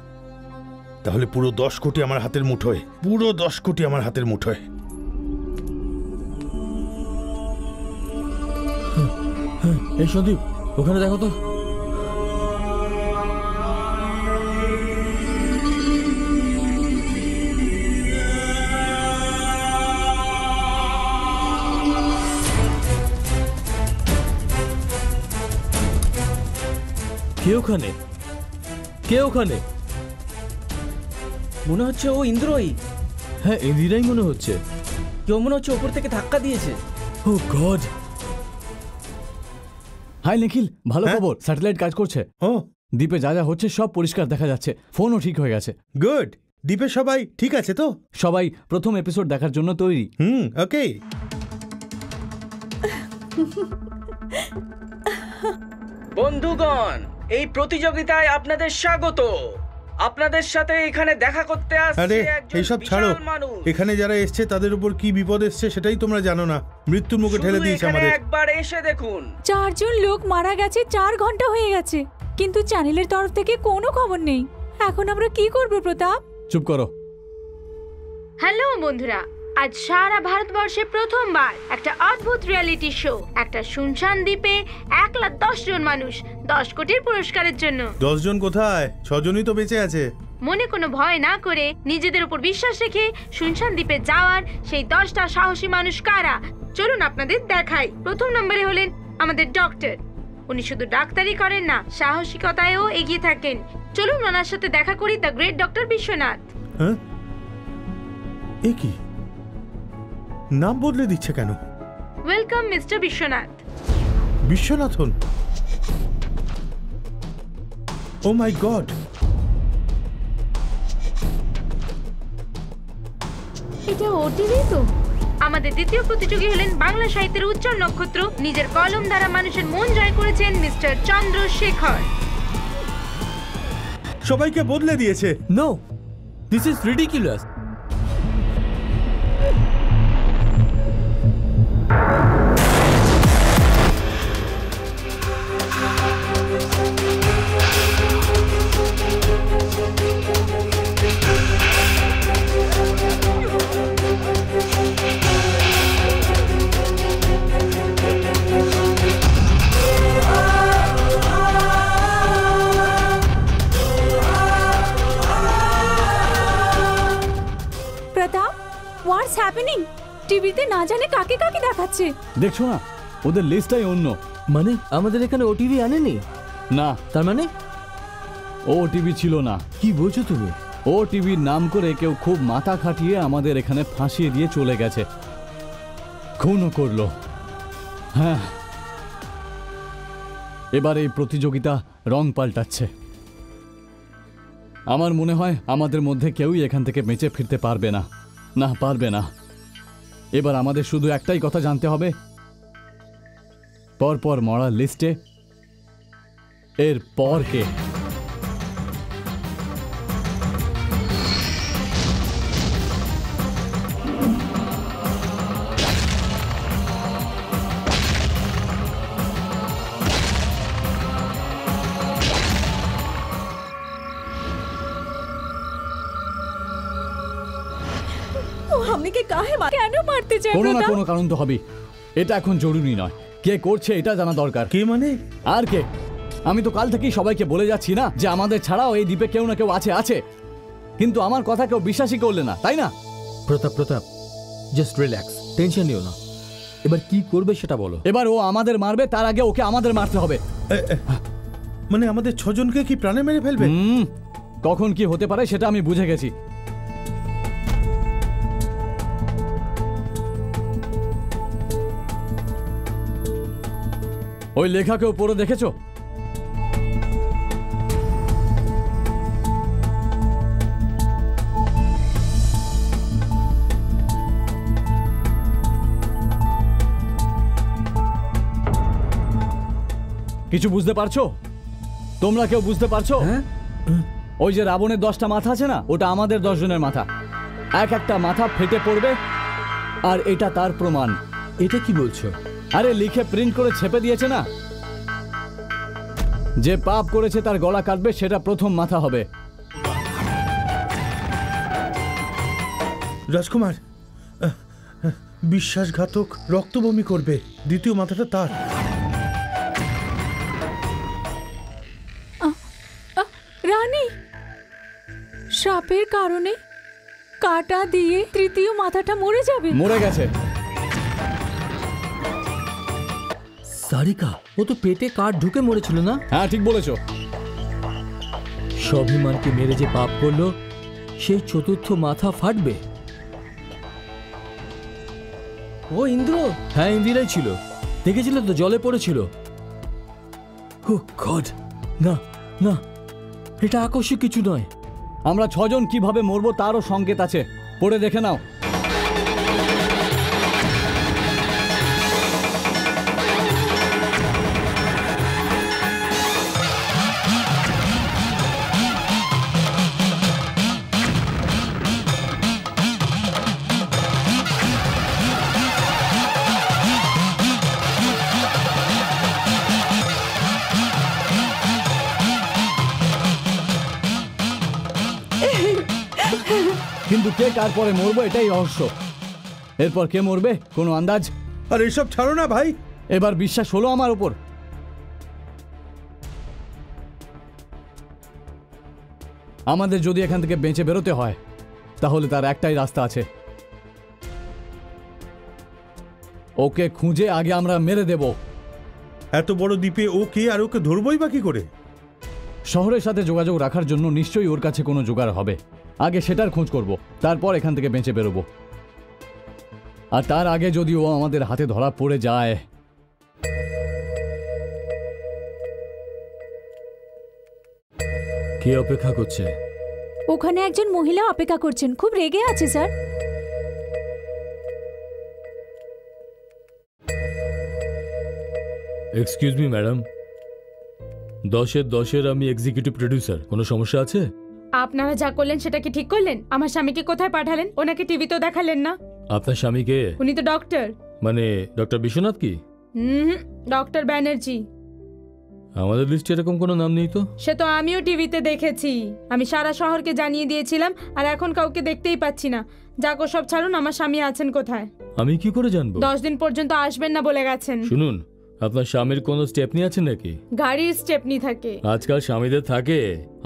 তাহলে পুরো 10 কোটি আমার হাতের মুঠোয়। পুরো 10 কোটি আমার হাতের মুঠোয়। এই সন্দীপ, ওখানে দেখো তো। কে ওখানে? কে ওখানে? মনে হচ্ছে ও ইন্দ্রই। হ্যাঁ, এদিরাই মনে হচ্ছে। কেউ মনে হচ্ছে ওপর থেকে ধাক্কা দিয়েছে। ও গড। হাই নিখিল, ভালো হ্যাঁ? খবর। স্যাটেলাইট কাজ করছে। ও দ্বীপে যা যা হচ্ছে সব পরিষ্কার দেখা যাচ্ছে। ফোনও ঠিক হয়ে গেছে। গুড। দ্বীপের সবাই ঠিক আছে তো? সবাই প্রথম এপিসোড দেখার জন্য তৈরি। ওকে। বন্ধুগণ, এই প্রতিযোগিতায় আপনাদের স্বাগত। আপনাদের সাথে এখানে দেখা করতে আরে আসছে একজন এইসব ছাড়ো। বিশাল মানুষ। এখানে যারা এসছে তাদের উপর কি বিপদ এসছে সেটাই তোমরা জানো না। মৃত্যুর মুখে ঠেলে শুধু দিয়েছে এখানে আমাদের। একবার এসে দেখুন। 4 জন লোক মারা গেছে, 4 ঘন্টা হয়ে গেছে, কিন্তু চ্যানেলের তরফ থেকে কোনো খবর নেই। এখন আমরা কি করব প্রতাপ? চুপ করো। হ্যালো বন্ধুরা, আজ সারা ভারতবর্ষে প্রথমবার একটা অদ্ভুত রিয়েলিটি শো। একটা শুনশান দ্বীপে 1,10,000 জন মানুষ 10 কোটির পুরস্কারের জন্য। 10 জন কোথায়? 6 জনই তো বেঁচে আছে। মনে কোনো ভয় না করে নিজেদের উপর বিশ্বাস রেখে শুনশান দ্বীপে যাওয়ার সেই 10টা সাহসী মানুষ কারা, চলুন আপনাদের দেখাই। প্রথম নম্বরে হলেন আমাদের ডক্টর। উনি শুধু ডাক্তারি করেন না, সাহসিকতায়ও এগিয়ে থাকেন। চলুন ওনার সাথে দেখা করি, দ্য গ্রেট ডক্টর বিশ্বনাথ। হ্যাঁ, এ কি নাম বদলে দিচ্ছে কেন? Welcome mister Vishwanath. Viswanathan. Oh my God. এটা ওটিভি তো। আমাদের দ্বিতীয় প্রতিযোগী হলেন বাংলা সাহিত্যের উজ্জ্বল নক্ষত্র। নিজের কলম দ্বারা মানুষের মন জয় করেছেন মিস্টার চন্দ্রশেখর। সবাইকে বদলে দিয়েছে। No, this is ridiculous. Pratap, what's happening? টিভিতে না জানে কাকে কাকে দেখাচ্ছে। দেখছো না, ওদের লিস্টটাই অন্য। মানে আমাদের এখানে ওটিভি আনেনি? না, তার মানে ও টিভি ছিল না। কি বলছো তুমি? ও টিভির নাম করে কেউ খুব মাথা খাটিয়ে আমাদের এখানে ফাঁসিয়ে দিয়ে চলে গেছে। খুনও করলো। হ্যাঁ, এবার এই প্রতিযোগিতা রং পাল্টাচ্ছে। আমার মনে হয় আমাদের মধ্যে কেউই এখান থেকে বেঁচে ফিরতে পারবে না। না, পারবে না। এবার আমাদের শুধু একটাই কথা জানতে হবে, পরপর মরার লিস্টে এর পর কে? কেন মারতে চাই? কোনো না কোনো কারণ তো হবে, এটা এখন জরুরি নয়। কে করছে এটা জানা দরকার। কে মানে? আর কে? আমি তো কাল থেকেই সবাইকে বলে যাচ্ছি না যে আমাদের ছাড়াও এই দ্বীপে কেউ না কেউ আছে, কিন্তু আমার কথা কেউ বিশ্বাসই করলে না, তাই না? প্রতাপ জাস্ট রিল্যাক্স, টেনশন নিও না। এবার কি করবে সেটা বলো। এবার ও আমাদের মারবে, তার আগে ওকে আমাদের মারতে হবে। মানে আমাদের 6 জনকে কি প্রাণে মেরে ফেলবে? কখন কি হতে পারে সেটা আমি বুঝে গেছি। ওই লেখাকেও পড়ে দেখেছো? কিছু বুঝতে পারছো? তোমরা কেউ বুঝতে পারছো? ওই যে রাবণের 10টা মাথা আছে না, ওটা আমাদের 10 জনের মাথা। এক একটা মাথা ফেটে পড়বে, আর এটা তার প্রমাণ। এটা কি বলছো? আরে লিখে প্রিন্ট করে ছেপে দিয়েছে না, যে পাপ করেছে তার গলা কাটবে, সেটা প্রথম মাথা হবে। রাজকুমার, বিশ্বাসঘাতক রক্তবমি করবে, দ্বিতীয় মাথাটা তার। রানী, সাপের কারণে কাটা দিয়ে তৃতীয় মাথাটা মরে যাবে। মরে গেছে। সারিকা, ও তো পেটে কাঠ ঢুকে মরেছিল না? হ্যাঁ, ঠিক বলেছো। স্বাভিমানকে মেরে যে পাপ করলো, সেই চতুর্থ মাথা ফাটবে। ও ইন্দ্র? হ্যাঁ, ইন্দিরাই ছিল। দেখেছিল তো, জলে পড়েছিল। ও গড, না না, এটা আকস্মিক কিছু নয়। আমরা 6 জন কিভাবে মরবো তারও সংকেত আছে, পড়ে দেখে নাও। কিন্তু কে কার পরে মরবো এটাই রহস্য। এরপর কে মরবে কোনো আন্দাজ? আর এসব ছাড়ো না ভাই। এবার বিশ্বাস হলো আমার উপর? আমাদের যদি এখান থেকে বেঁচে বেরোতে হয়, তাহলে তার একটাই রাস্তা আছে। ওকে খুঁজে আগে আমরা মেরে দেব। এত বড় দ্বীপে ও কে, আর ওকে ধরবই বা কি করে? শহরের সাথে যোগাযোগ রাখার জন্য নিশ্চয়ই ওর কাছে কোনো জোগাড় হবে। আগে সেটার খোঁজ করব, তারপর এখান থেকে বেঁচে বেরোবো। আর তার আগে যদি ও আমাদের হাতে ধরা পড়ে যায়, কে অপেক্ষা করছে? ওখানে একজন মহিলা অপেক্ষা করছেন, খুব রেগে আছে স্যার। এক্সকিউজ মি ম্যাডাম, 10-এর আমি এক্সিকিউটিভ প্রডিউসার। কোনো সমস্যা আছে? আপনারা যা করলেন সেটা কি ঠিক করলেন? আমার স্বামীকে কোথায় পাঠালেন? ওনাকে টিভিতেও দেখালেন না। আপনার স্বামীকে? উনি তো ডক্টর। মানে ডক্টর বিশ্বনাথ কি? ডক্টর ব্যানার্জি। আমাদের লিস্টে এরকম কোনো নাম নেই তো। সে তো আমিও টিভিতে দেখেছি। আমি সারা শহরকে জানিয়ে দিয়েছিলাম, আর এখন কাউকে দেখতেই পাচ্ছি না। যাক, সব ছাড়ুন, আমার স্বামী আছেন কোথায়? আমি কি করে জানবো? 10 দিন পর্যন্ত আসবেন না বলে গেছেন। শুনুন, আপনার স্বামীর কোনো স্টেপনি আছে নাকি? গাড়ির স্টেপনি থাকে। আজকাল স্বামীদের থাকে।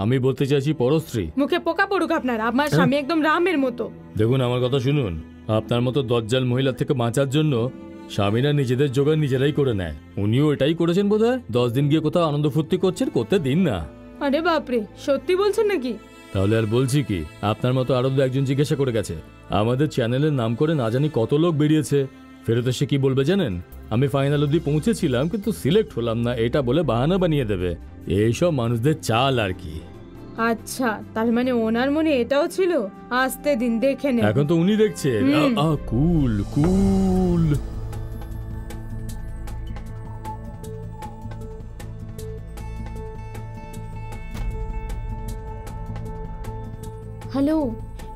আমি বলতে চাইছি পরস্ত্রী। মুখে পোকা পড়ুক আপনার। আমার স্বামী একদম রামের মতো। দেখুন, আমার কথা শুনুন। আপনার মতো দজ্জাল মহিলা থেকে বাঁচার জন্য স্বামীরা নিজেদের জোগাড় নিজেরাই করে নেয়। উনিও এটাই করেছেন বোধহয়। 10 দিন গিয়ে কোথাও আনন্দ ফুর্তি করছেন, করতে দিন না। আরে বাপরে, সত্যি বলছেন নাকি? তাহলে আর বলছি কি, আপনার মতো আরো একজন জিজ্ঞাসা করে গেছে। আমাদের চ্যানেলের নাম করে না জানি কত লোক বেরিয়েছে। ফেরত এসে কি বলবে জানেন? আমি ফাইনাল অবধি পৌঁছেছিলাম কিন্তু সিলেক্ট হলাম না, এটা বলে বাহানা বানিয়ে দেবে। এইসব মানুষদের চাল আর কি। আচ্ছা, তার মানে ওনার মনে এটাও ছিল। আসতে দিন, দেখে নে। এখন তো উনি দেখছেন। কুল কুল। হ্যালো,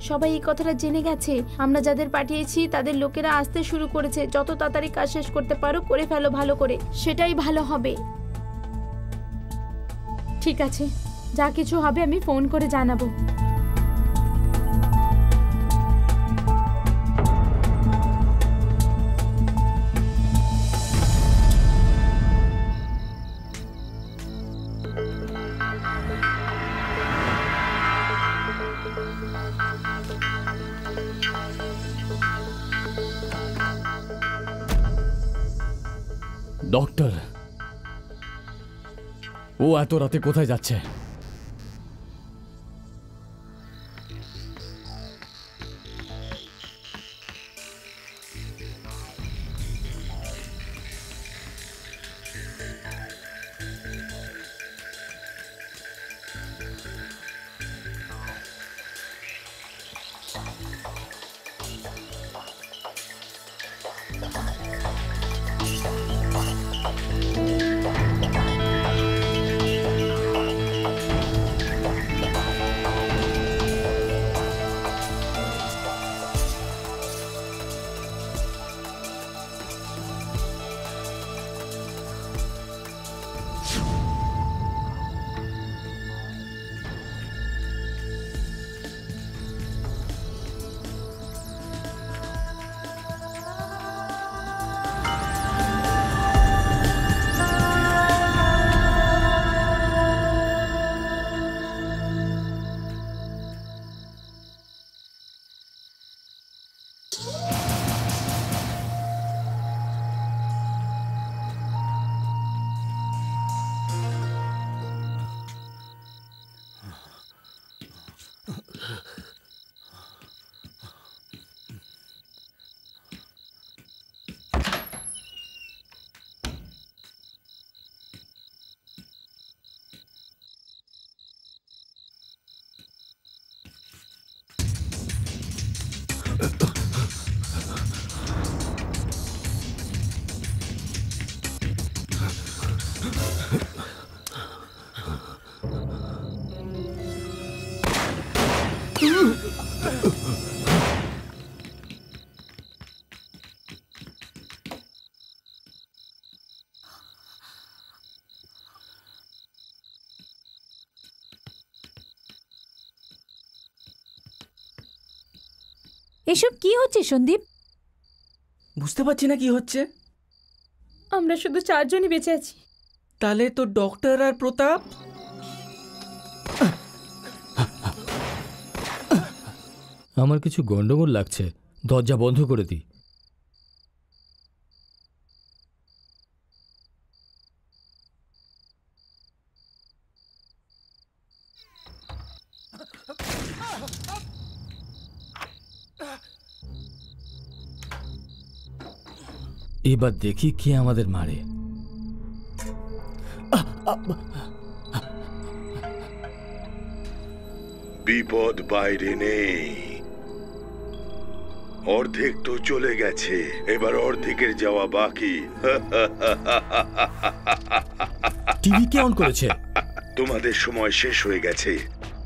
সবাই এই কথাটা জেনে গেছে। আমরা যাদের পাঠিয়েছি তাদের লোকেরা আসতে শুরু করেছে। যত তাড়াতাড়ি কাজ শেষ করতে পারো করে ফেলো, ভালো করে, সেটাই ভালো হবে। ঠিক আছে, যা কিছু হবে আমি ফোন করে জানাবো। ডক্টর, ও এত রাতে কোথায় যাচ্ছে? এসব কি হচ্ছে সন্দীপ? বুঝতে পারছি না কি হচ্ছে। আমরা শুধু 4 জনই বেঁচে আছি। তাহলে তো ডক্টর আর প্রতাপ। আমার কিছু গন্ডগোল লাগছে, দরজা বন্ধ করে দিই। এবার দেখি কে আমাদের মারে। বিপদ বাইরে নেই, অর্ধেক তো চলে গেছে, এবার অর্ধেকের যাওয়া বাকি। টিভি কে অন করেছে? তোমাদের সময় শেষ হয়ে গেছে।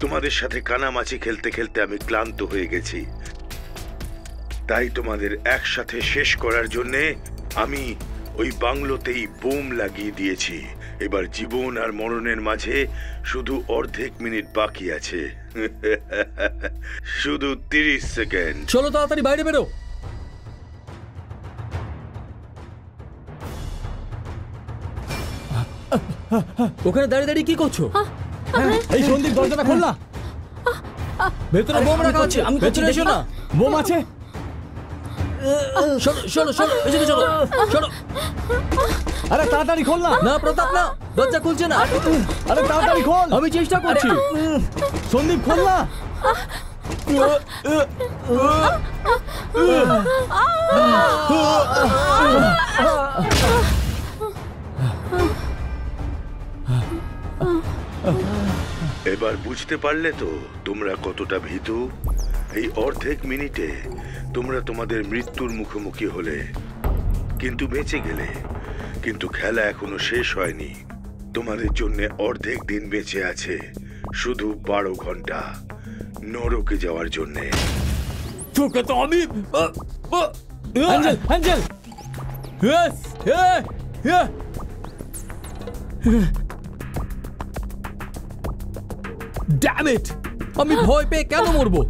তোমাদের সাথে কানামাছি খেলতে খেলতে আমি ক্লান্ত হয়ে গেছি। তাই তোমাদের একসাথে শেষ করার জন্যে আমি ওই বাংলোতেই বোম লাগিয়ে দিয়েছি। এবার জীবন আর মরণের মাঝে শুধু অর্ধেক মিনিট বাকি আছে। শুধু 30 সেকেন্ড। চলো তাড়াতাড়ি বাইরে বেরো। ওখানে দাঁড়িয়ে দাঁড়িয়ে কি করছো? এই সন্দীপ, দরজাটা খোল না। ভেতরে বোম রাখা আছে, আমি ভেতরে এসো না। বোম আছে। শোনো শোনো, এদিকে চলো, শোনো। আরে তাড়াতাড়ি খোল না। না প্রতাপ, না, দরজা খুলছে না। আরে তাড়াতাড়ি খোল। আমি চেষ্টা করছি। সন্দীপ খোল না। এবার বুঝতে পারলে তো তোমরা কতটা ভীতু? এই অর্ধেক মিনিটে তোমরা তোমাদের মৃত্যুর মুখোমুখি হলে, কিন্তু বেঁচে গেলে। কিন্তু খেলা এখনো শেষ হয়নি। তোমাদের জন্য অর্ধেক দিন বেঁচে আছে, শুধু 12 ঘন্টা নরকে যাওয়ার জন্যে। তোকে তো আমি Angel Angel yes damn it, আমি ভয় পেয়ে কেন মরবো?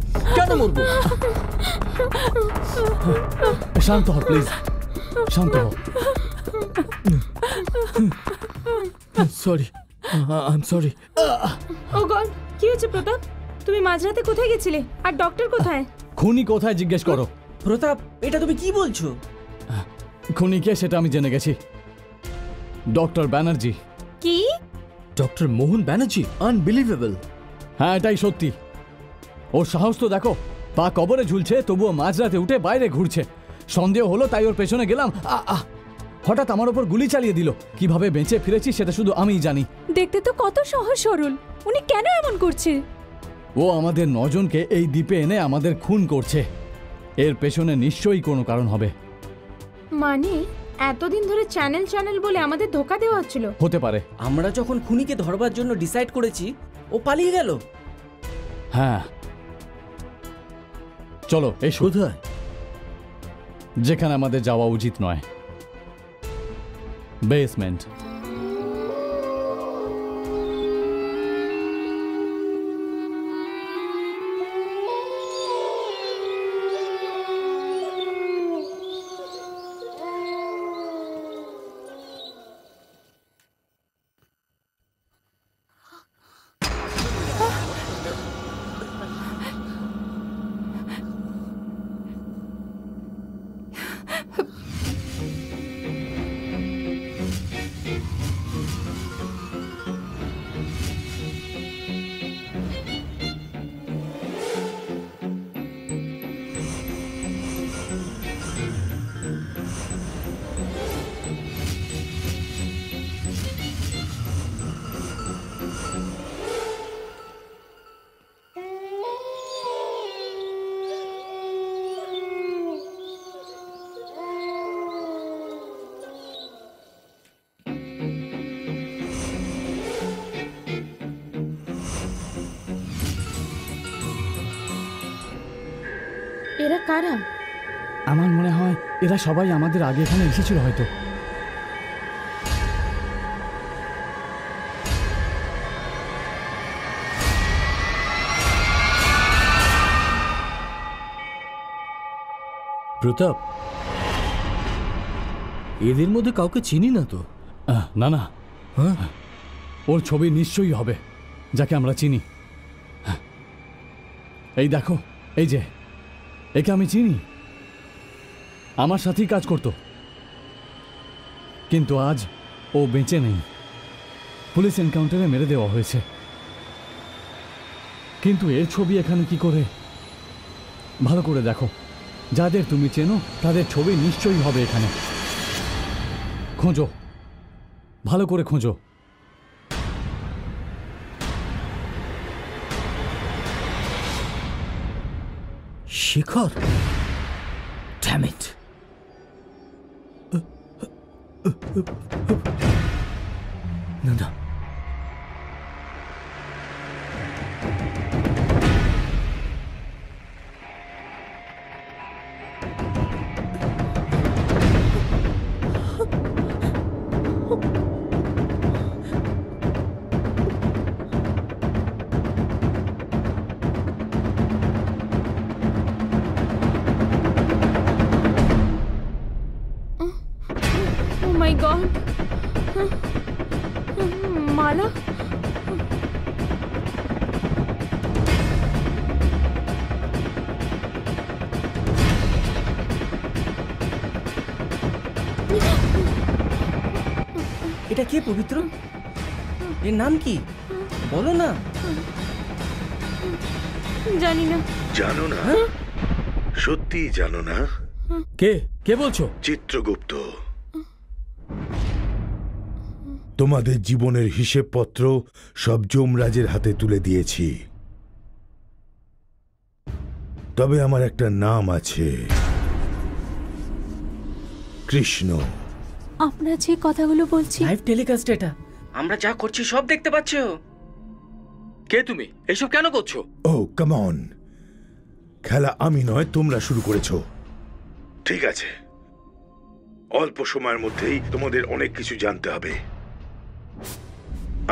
শান্ত হ প্লিজ, শান্ত হ। Sorry, I am sorry. Oh God, কি হয়েছে প্রতাপ? তুমি মাঝরাতে কোথায় গেছিলে? আর ডক্টর কোথায়? খুনি কোথায় জিজ্ঞেস করো। প্রতাপ, এটা তুমি কি বলছো? খুনি কে সেটা আমি জেনে গেছি, ডক্টর ব্যানার্জি। কি? ডক্টর মোহন ব্যানার্জি? আনবিলিভেবল। হ্যাঁ, এটাই সত্যি। ওর সাহস তো দেখো, পা কবরে ঝুলছে তবুও মাঝরাতে উঠে বাইরে ঘুরছে। সন্দেহ হলো তাই ওর পেছনে গেলাম। হঠাৎ আমার ওপর গুলি চালিয়ে দিল। কিভাবে বেঁচে ফিরেছি সেটা শুধু আমিই জানি। দেখতে তো কত সহজ সরল, উনি কেন এমন করছে? ও আমাদের 9 জনকে এই দ্বীপে এনে আমাদের খুন করছে। এর পেছনে নিশ্চয়ই কোনো কারণ হবে। মানে এতদিন ধরে চ্যানেল বলে আমাদের ধোকা দেওয়া হচ্ছিল? হতে পারে। আমরা যখন খুনিকে ধরবার জন্য ডিসাইড করেছি, ও পালিয়ে গেল। হ্যাঁ, চলো এসো। কোথায়? যেখানে আমাদের যাওয়া উচিত নয়, বেসমেন্ট। এরা কারা? আমার মনে হয় এরা সবাই আমাদের আগে এখানে এসেছিল হয়তো। প্রতাপ, এদের মধ্যে কাউকে চিনি না তো। না না, ওর ছবি নিশ্চয়ই হবে যাকে আমরা চিনি। এই দেখো, এই যে একে আমি চিনি, আমার সাথেই কাজ করতো, কিন্তু আজ ও বেঁচে নেই। পুলিশ এনকাউন্টারে মেরে দেওয়া হয়েছে। কিন্তু এর ছবি এখানে কি করে? ভালো করে দেখো, যাদের তুমি চেনো তাদের ছবি নিশ্চয়ই হবে এখানে। খোঁজো, ভালো করে খোঁজো। শিখর, ড্যাম ইট। না না, মালা? এটা কে পবিত্র? এর নাম কি বলো না। জানি না। জানো না? সত্যি জানো না? কে কে বলছো? চিত্রগুপ্ত। তোমাদের জীবনের হিসেবপত্র সব যমরাজের হাতে তুলে দিয়েছি। তবে আমার একটা নাম আছে, কৃষ্ণ। আমরা যে কথাগুলো বলছি লাইভ টেলিকাস্ট এটা, আমরা যা করছি সব দেখতে পাচ্ছো। কে তুমি? এসব কেন করছো? ও কাম অন, খেলা আমি নয় তোমরা শুরু করেছো। ঠিক আছে, অল্প সময়ের মধ্যেই তোমাদের অনেক কিছু জানতে হবে।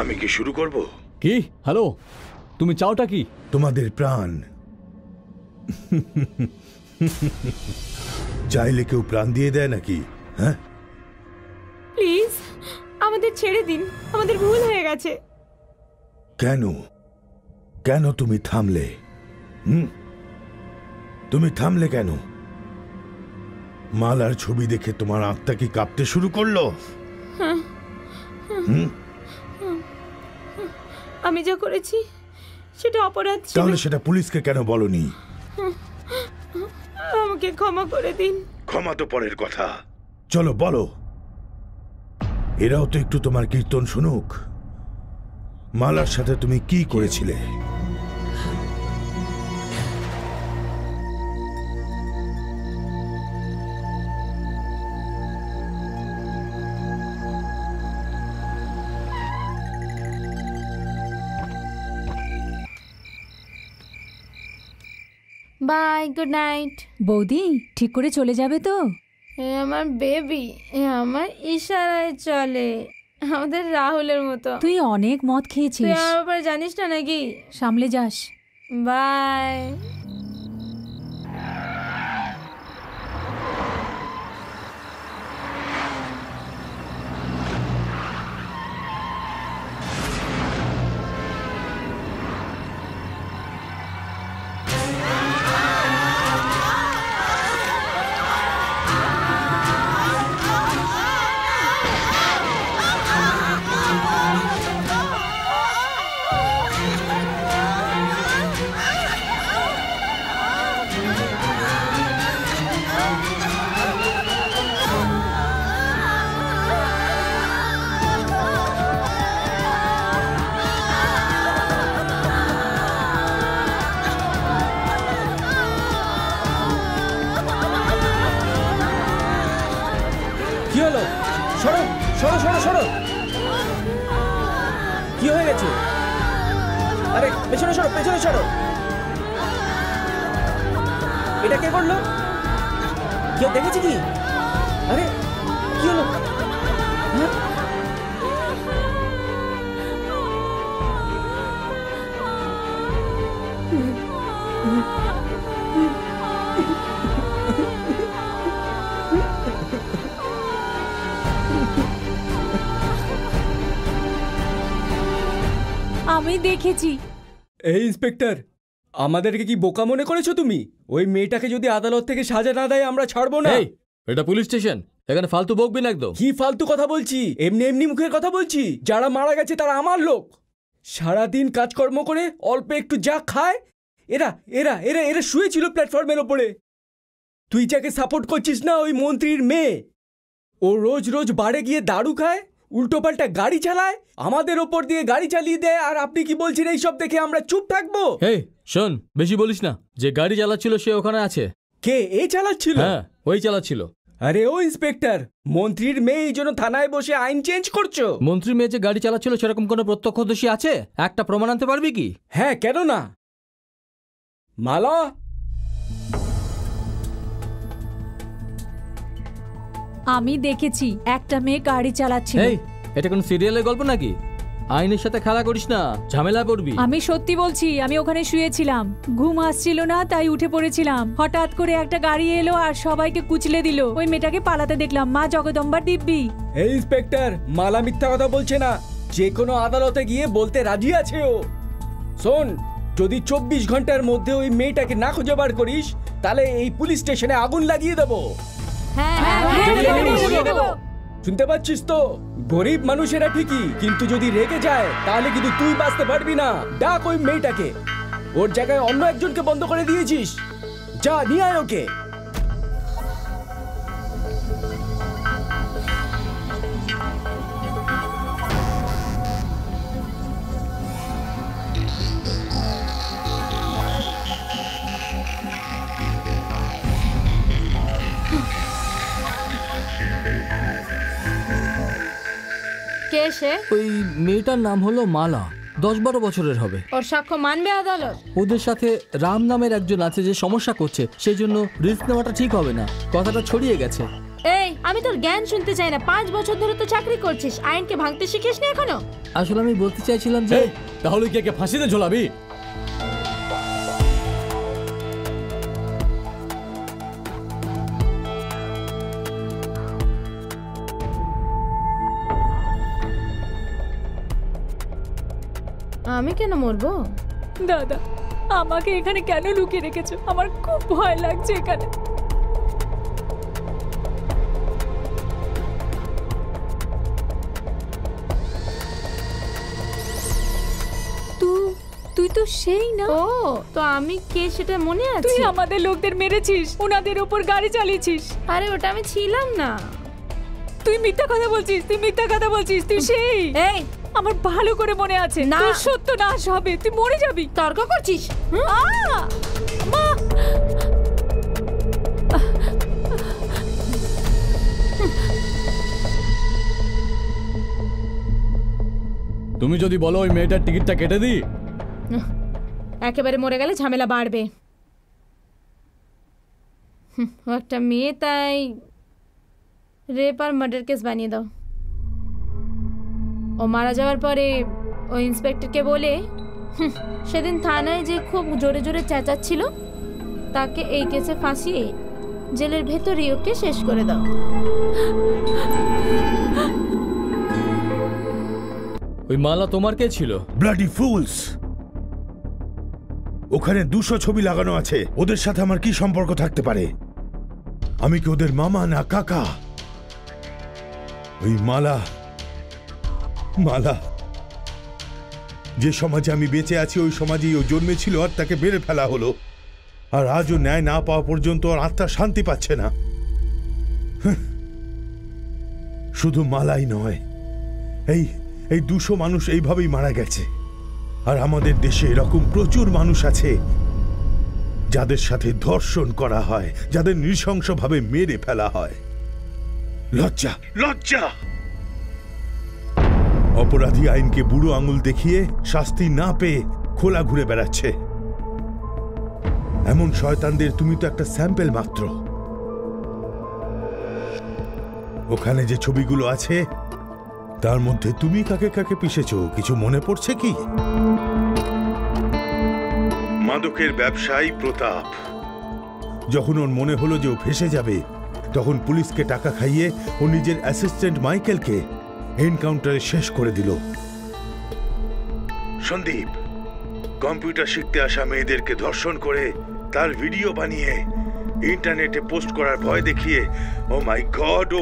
আমি কি শুরু করব? কি? হ্যালো, তুমি চাওটা কি? তোমাদের প্রাণ। চাইলে কেউ প্রাণ দিয়ে দেয় নাকি? হ্যাঁ, প্লিজ আমাদের ছেড়ে দিন, আমাদের ভুল হয়ে গেছে। কেন কেন তুমি থামলে? তুমি থামলে কেন? মালার ছবি দেখে তোমার আত্মা কি কাঁপতে শুরু করলো? আমি যা করেছি সেটা অপরাধ ছিল। তাহলে সেটা পুলিশকে কেন বলনি? আমাকে ক্ষমা করে দিন। ক্ষমা তো পরের কথা, চলো বলো। এরাও তো একটু তোমার কীর্তন শুনুক। মালার সাথে তুমি কি করেছিলে? Bye, good night. বৌদি ঠিক করে চলে যাবে তো? এ আমার বেবি, এ আমার ইশারায় চলে, আমাদের রাহুলের মতো। তুই অনেক মদ তুই খেয়েছিস, আমার ব্যাপারে জানিস না নাকি? সামলে যাস। বাই। কি হলো? সরো সরো সরো সরো। কি হয়ে গেছে? আরে পেছনে সরো, পেছনে সরো। এটা কে করলো? কেউ দেখেছে কি? আরে কি হলো? হ্যাঁ? আমি দেখেছি। এই ইন্সপেক্টর, আমাদেরকে কি বোকা মনে করেছো তুমি? ওই মেয়েটাকে যদি আদালত থেকে সাজা না দেয় আমরা ছাড়বো না। এই, এটা পুলিশ স্টেশন, এখানে ফালতু বকবি না একদম। কি ফালতু কথা বলছি? এমনি এমনি মুখের কথা বলছি। যারা মারা গেছে তারা আমার লোক। সারাদিন কাজকর্ম করে অল্প একটু যা খায়, এরা এরা এরা এরা শুয়েছিল প্ল্যাটফর্মের ওপরে। তুই যাকে সাপোর্ট করছিস না, ওই মন্ত্রীর মেয়ে, ও রোজ রোজ বাড়ে গিয়ে দারু খায়, উল্টোপাল্টা গাড়ি চালায়, আমাদের ওপর দিয়ে গাড়ি চালিয়ে দেয়। আর আপনি কি বলছেন এইসব দেখে আমরা চুপ থাকবো? এই শোন, বেশি বলিস না। যে গাড়ি চালাচ্ছিল সে ওখানে আছে। কে? এ চালাচ্ছিল? হ্যাঁ, ওই চালাচ্ছিল। আরে ও ইন্সপেক্টর, মন্ত্রীর মেয়ে, এই জন্য থানায় বসে আইন চেঞ্জ করছো? মন্ত্রীর মেয়ে যে গাড়ি চালাচ্ছিল সেরকম কোনো প্রত্যক্ষদর্শী আছে? একটা প্রমাণ আনতে পারবি কি? হ্যাঁ, কেন না? মালা, আমি দেখেছি একটা মেয়ে গাড়ি চালাচ্ছিল। এই, এটা কোন সিরিয়ালের গল্প নাকি? আইনের সাথে খেলা করিস না, ঝামেলা পড়বি। আমি সত্যি বলছি, আমি ওখানে শুয়েছিলাম, ঘুম আসছিল না তাই উঠে পড়েছিলাম। হঠাৎ করে একটা গাড়ি এলো আর সবাইকে কুচলে দিল। ওই মেয়েটাকে পালাতে দেখলাম। মা জগদম্বার দিব্যি। এই ইন্সপেক্টর, মালা মিথ্যা কথা বলছে না। যে কোনো আদালতে গিয়ে বলতে রাজি আছে ও। শোন, যদি 24 ঘন্টার মধ্যে ওই মেয়েটাকে না খুঁজে বার করিস, তাহলে এই পুলিশ স্টেশনে আগুন লাগিয়ে দেবো। শুনতে পাচ্ছিস তো? গরিব মানুষেরা ঠিকই, কিন্তু যদি রেগে যায় তাহলে কিন্তু তুই বাঁচতে পারবি না। ডাক ওই মেয়েটাকে। ওর জায়গায় অন্য একজনকে বন্ধ করে দিয়েছিস। যা, নিয়ে আয় ওকে। কে সে? ওই মেয়েটার নাম হলো মালা, 10-12 বছরের হবে। ওর সাক্ষ্য মানবে আদালত? ওদের সাথে রাম নামের একজন আছে যে সমস্যা করছে, সেই জন্য রিস্ক নেওয়াটা ঠিক হবে না। কথাটা ছড়িয়ে গেছে। এই, আমি তোর জ্ঞান শুনতে চাই না। 5 বছর ধরে তো চাকরি করছিস, আইনকে ভাঙতে শিখিস না এখনো? আসলে আমি বলতে চাইছিলাম যে তাহলে কে ফাঁসিতে ঝোলাবি? আমি কেন মরবো? দাদা, আমাকে এখানে কেন লুকিয়ে রেখেছো? আমার খুব ভয় লাগছে এখানে। তুই তো সেই না? ও, তো আমি কে সেটা মনে আছে? তুই আমাদের লোকদের মেরেছিস, ওনাদের উপর গাড়ি চালিয়েছিস। আরে ওটা আমি ছিলাম না। তুই মিথ্যা কথা বলছিস, তুই সেই। এই, আমার ভালো করে মনে আছে, না। তোর সত্যনাশ হবে, তুই মরে যাবি। তর্ক করছিস? মা! তুমি যদি বলো ওই মেয়েটার টিকিটটা কেটে দিই। একেবারে মরে গেলে ঝামেলা বাড়বে। ও একটা মেয়ে, তাই রেপ আর মার্ডার কেস বানিয়ে দাও। ও মারা যাওয়ার পরে ও ইন্সপেক্টরকে বলে সেদিন থানায় যে খুব জোরে জোরে চেঁচাচ্ছিল, তাকে এই কেসে ফাঁসিয়ে জেলের ভেতরেই ওকে শেষ করে দাও। ওই মালা তোমার কে ছিল? Bloody fools! ওখানে 200 ছবি লাগানো আছে। ওদের সাথে আমার কি সম্পর্ক থাকতে পারে? আমি কি ওদের মামা না কাকা? ওই মালা যে সমাজে আমি বেঁচে আছি, ওই সমাজেই ও জন্মেছিল, আর তাকে মেরে ফেলা হলো। আর আজও ন্যায় না পাওয়া পর্যন্ত ওর আত্মা শান্তি পাচ্ছে না। শুধু মালাই নয়, এই 200 মানুষ এইভাবেই মারা গেছে। আর আমাদের দেশে এরকম প্রচুর মানুষ আছে যাদের সাথে ধর্ষণ করা হয়, যাদের নৃশংসভাবে মেরে ফেলা হয়। লজ্জা, লজ্জা! অপরাধী আইনকে বুড়ো আঙুল দেখিয়ে শাস্তি না পেয়ে খোলা ঘুরে বেড়াচ্ছে। এমন শয়তানদের তুমি তো একটা স্যাম্পল মাত্র। ওখানে যে ছবিগুলো আছে তার মধ্যে তুমি কাকে কাকে পিষেছো কিছু মনে পড়ছে কি? মাদকের ব্যবসায়ী প্রতাপ, যখন ওর মনে হলো যে ও ফেঁসে যাবে, তখন পুলিশকে টাকা খাইয়ে ও নিজের অ্যাসিস্ট্যান্ট মাইকেলকে এনকাউন্টারে শেষ করে দিল। সন্দীপ কম্পিউটার শিখতে আসা মেয়েদেরকে ধর্ষণ করে তার ভিডিও বানিয়ে ইন্টারনেটে পোস্ট করার ভয় দেখিয়ে ও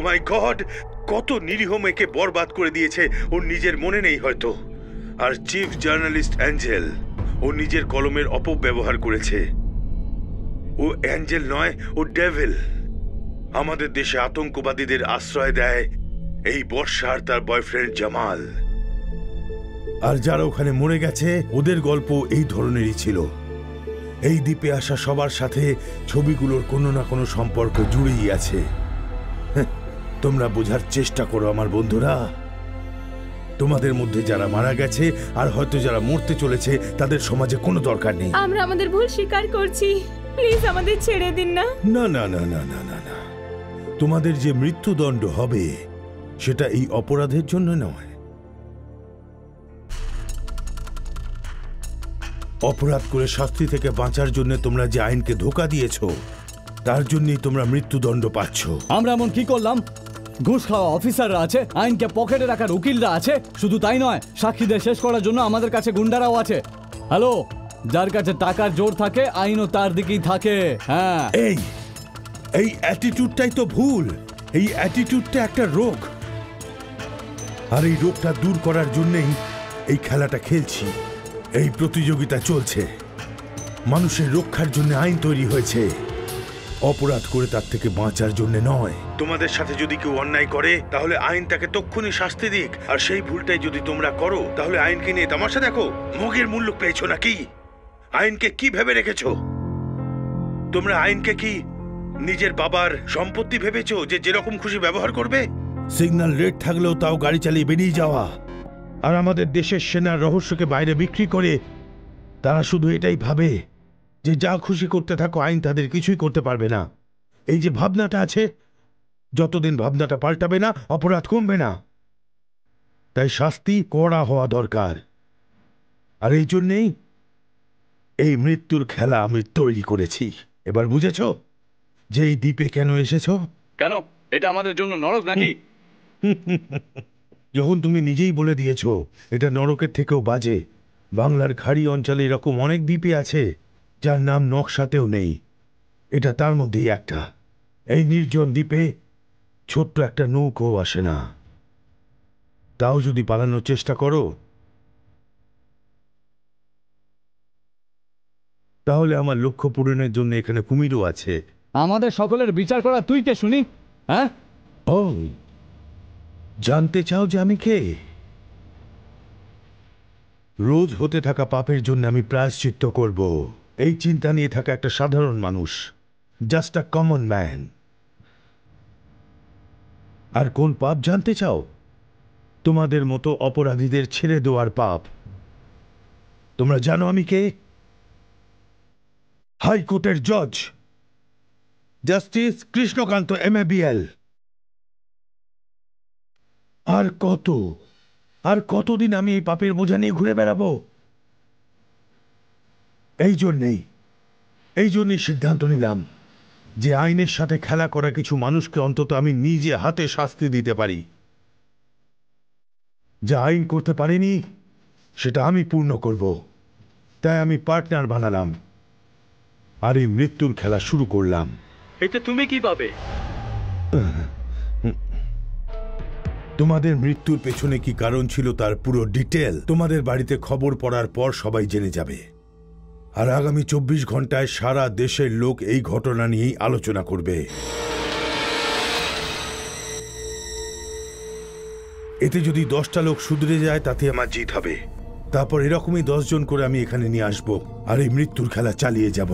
মাই গড কত নিরীহ মেয়েকে বরবাদ করে দিয়েছে ওর নিজের মনে নেই হয়তো। আর চিফ জার্নালিস্ট অ্যাঞ্জেল ও নিজের কলমের অপব্যবহার করেছে। ও অ্যাঞ্জেল নয়, ও ডেভিল। আমাদের দেশে আতঙ্কবাদীদের আশ্রয় দেয় এই বর্ষা আর তার বয়ফ্রেন্ড জামাল। আর যারা ওখানে মরে গেছে ওদের গল্প এই ধরনেরই ছিল। এই দ্বীপে আসা সবার সাথে ছবিগুলোর কোনো না কোনো সম্পর্ক জুড়েই আছে। তোমরা বোঝার চেষ্টা করো আমার বন্ধুরা। তোমাদের মধ্যে যারা মারা গেছে আর হয়তো যারা মরতে চলেছে তাদের সমাজে কোনো দরকার নেই। আমরা আমাদের ভুল স্বীকার করছি, প্লিজ আমাদের ছেড়ে দিন না। না না না না না না না, তোমাদের যে মৃত্যুদণ্ড হবে সেটা এই অপরাধের জন্য নয়। অপরাধ করে শাস্তি থেকে বাঁচার জন্য তোমরা যে আইনকে ধোঁকা দিয়েছো, তার জন্যই তোমরা মৃত্যুদণ্ড পাচ্ছ। আমরা এমন কি করলাম? ঘুষ খাওয়া অফিসাররা আছে, আইনকে পকেটে রাখার উকিলরা আছে, শুধু তাই নয়, সাক্ষীদের শেষ করার জন্য আমাদের কাছে গুন্ডারাও আছে। হ্যালো, যার কাছে টাকার জোর থাকে আইনও তার দিকেই থাকে। হ্যাঁ, এই অ্যাটিটিউডটাই তো ভুল। এই অ্যাটিটিউডটা একটা রোগ, আর এই রোগটা দূর করার জন্যই এই খেলাটা খেলছি। এই প্রতিযোগিতা চলছে, মানুষের রক্ষার জন্য আইন তৈরি হয়েছে, অপরাধ করে তার থেকে বাঁচার জন্য নয়। তোমাদের সাথে যদি কেউ অন্যায় করে তাহলে আইন তাকে তক্ষুনি শাস্তি দিক, আর সেই ভুলটাই যদি তোমরা করো তাহলে আইনকে নিয়ে তামাশা দেখো। মগের মূল্য পেয়েছো নাকি? আইনকে কি ভেবে রেখেছো তোমরা? আইনকে কি নিজের বাবার সম্পত্তি ভেবেছো যে যেরকম খুশি ব্যবহার করবে? সিগন্যাল রেড থাকলেও তাও গাড়ি চালিয়ে বেরিয়ে যাওয়া, আর আমাদের দেশের সেনার রহস্যকে বাইরে বিক্রি করে তারা শুধু এটাই ভাবে যে যা খুশি করতে থাকো, আইন তাদের কিছুই করতে পারবে না। এই যে ভাবনাটা আছে, যতদিন ভাবনাটা পাল্টাবে না অপরাধ কমবে না। তাই শাস্তি কড়া হওয়া দরকার। আর এই জন্যেই এই মৃত্যুর খেলা আমি তৈরি করেছি। এবার বুঝেছো যে এই দ্বীপে কেন এসেছো? কেন? এটা আমাদের জন্য নরক নাকি? যখন তুমি নিজেই বলে দিয়েছো এটা নরকের থেকেও বাজে। বাংলার খাড়ি অঞ্চলে এরকম অনেক দ্বীপে আছে যার নাম নকশাতেও নেই। এটা তার মধ্যেই একটা। এই নির্জন দ্বীপে ছোট্ট একটা নৌকো আসে না। তাও যদি পালানোর চেষ্টা করো তাহলে আমার লক্ষ্য পূরণের জন্য এখানে কুমিরও আছে। আমাদের সকলের বিচার করা তুই কে শুনি? হ্যাঁ, ও জানতে চাও যে আমি কে? রোজ হতে থাকা পাপের জন্য আমি প্রায়শ্চিত্ত করব, এই চিন্তা নিয়ে থাকা একটা সাধারণ মানুষ, জাস্ট আ কমন ম্যান। আর কোন পাপ জানতে চাও? তোমাদের মতো অপরাধীদের ছেড়ে দেওয়ার পাপ। তোমরা জানো আমি কে? হাইকোর্টের জজ জাস্টিস কৃষ্ণকান্ত MABL। আর কতদিন আমি এই পাপের বোঝা নিয়ে ঘুরে বেড়াবো? এই জন্যই সিদ্ধান্ত নিলাম যে আইনের সাথে খেলা করা কিছু মানুষকে অন্তত আমি নিজে হাতে শাস্তি দিতে পারি। যা আইন করতে পারিনি সেটা আমি পূর্ণ করব। তাই আমি পার্টনার বানালাম আর এই মৃত্যুর খেলা শুরু করলাম। এটা তুমি কি পাবে? তোমাদের মৃত্যুর পেছনে কি কারণ ছিল তার পুরো ডিটেল তোমাদের বাড়িতে খবর পড়ার পর সবাই জেনে যাবে। আর আগামী 24 ঘন্টায় সারা দেশের লোক এই ঘটনা নিয়েই আলোচনা করবে। এতে যদি 10টা লোক শুধরে যায় তাতে আমার জিত হবে। তারপর এরকমই 10 জন করে আমি এখানে নিয়ে আসব আর এই মৃত্যুর খেলা চালিয়ে যাব।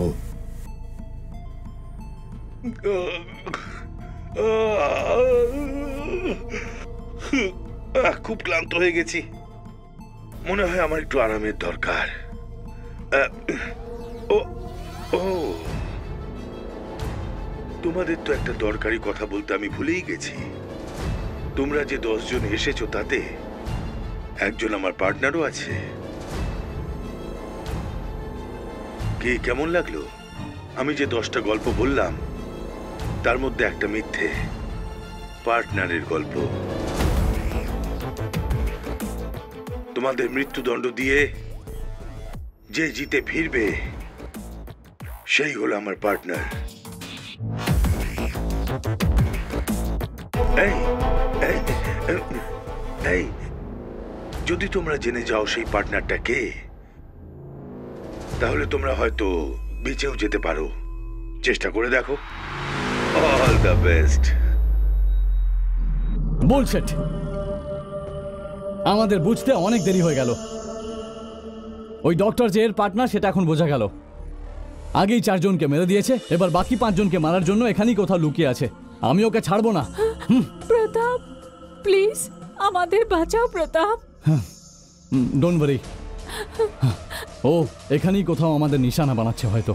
খুব ক্লান্ত হয়ে গেছি, মনে হয় আমার একটু আরামের দরকার। তোমাদের তো একটা দরকারি কথা বলতে আমি ভুলেই গেছি। তোমরা যে 10 জন এসেছো তাতে একজন আমার পার্টনারও আছে। কি কেমন লাগলো? আমি যে 10টা গল্প বললাম তার মধ্যে একটা মিথ্যে, পার্টনারের গল্প। তোমাদের মৃত্যুদণ্ড দিয়ে যে জিতে ফিরবে সেই হলো আমার পার্টনার। এই যদি তোমরা জেনে যাও সেই পার্টনারটা কে, তাহলে তোমরা হয়তো বেঁচেও যেতে পারো। চেষ্টা করে দেখো। All the best. বুলশিট! আমাদের বুঝতে অনেক দেরি হয়ে গেল। ওই ডক্টর যে এর পার্টনার সেটা এখন বোঝা গেল। আগেই 4 জনকে মেরে দিয়েছে, এবার বাকি 5 জনকে মারার জন্য এখানেই কোথাও লুকিয়ে আছে। আমি ওকে ছাড়বো না। প্রতাপ, প্লিজ আমাদের বাঁচাও প্রতাপ। ডোন্ট ওয়ারি, ও এখানেই কোথাও আমাদের নিশানা বানাচ্ছে হয়তো।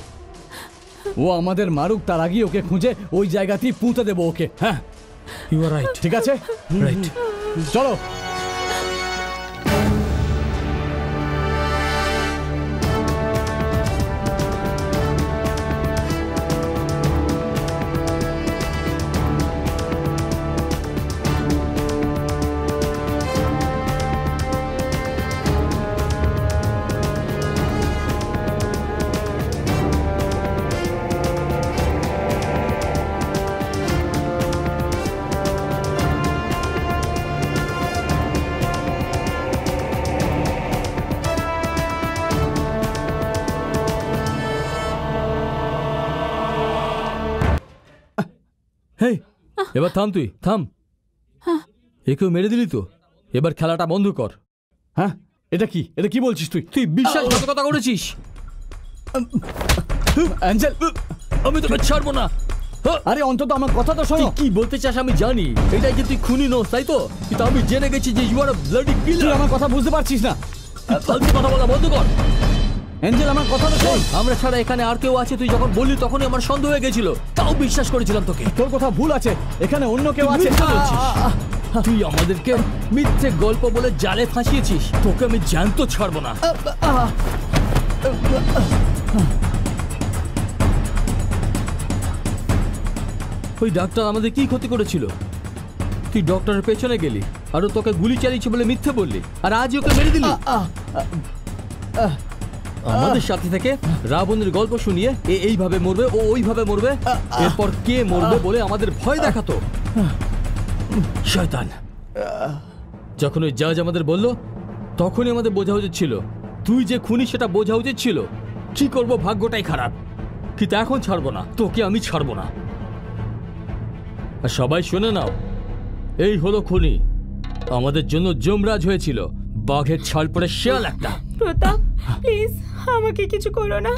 ও আমাদের মারুক তার আগেই ওকে খুঁজে ওই জায়গাতেই পুঁতে দেবো ওকে। হ্যাঁ, ইউ আর রাইট। ঠিক আছে, রাইট। চলো। হেই, এবার থাম, তুই থাম। একেও মেরে দিলি তো, এবার খেলাটা বন্ধ কর। হ্যাঁ, এটা কি বলছিস তুই? তুই বিশ্বাসঘাতকতা করেছিস। অ্যাঞ্জেল, আমি তোকে ছাড়বো না। আরে অন্তত আমার কথা তো শোনো। কি বলতে চাস আমি জানি, এটাই যে তুই খুনি নোস তাই তো, কিন্তু আমি জেনে গেছি যে ইউ আর আ ব্লাডি তুই কিলার। আমার কথা বুঝতে পারছিস না? ফালতু কথা বলা বন্ধ কর। এঞ্জেল আমার কথা তো শোন। আমরা ছাড়া এখানে আর কেউ আছে তুই যখন বললি তখনই আমার সন্দেহ হয়ে গেছিল, তাও বিশ্বাস করেছিলাম তোকে। তোর কথা ভুল আছে, এখানে অন্য কেউ আছে। মিথ্যে বলছিস। তুই আমাদেরকে মিথ্যে গল্প বলে জালে ফাঁসিয়েছিস, তোকে আমি জ্যান্ত ছাড়বো না। ওই ডাক্তার আমাদের কি ক্ষতি করেছিল? তুই ডক্টরের পেছনে গেলি আর ও তোকে গুলি চালিয়েছে বলে মিথ্যে বললি, আর আজ ওকে মেরে দিলি। আমাদের সাথে থেকে রাবণের গল্প শুনিয়ে এ এইভাবে মরবে, ও ওইভাবে মরবে, এরপর কে মরবে বলে আমাদের ভয় দেখাতো। শয়তান। যখন ওই জাজ আমাদের বলল তখনই আমাদের বোঝা উচিত ছিল তুই যে খুনি, সেটা বোঝা উচিত ছিল। কি করব, ভাগ্যটাই খারাপ। কিন্তু এখন ছাড়বো না, তোকে আমি ছাড়বো না। আর সবাই শুনে নাও, এই হলো খুনি, আমাদের জন্য যমরাজ হয়েছিল, বাঘের ছাল পরে শেয়াল একটা। প্রতাপ প্লিজ আমাকে কিছু করো না,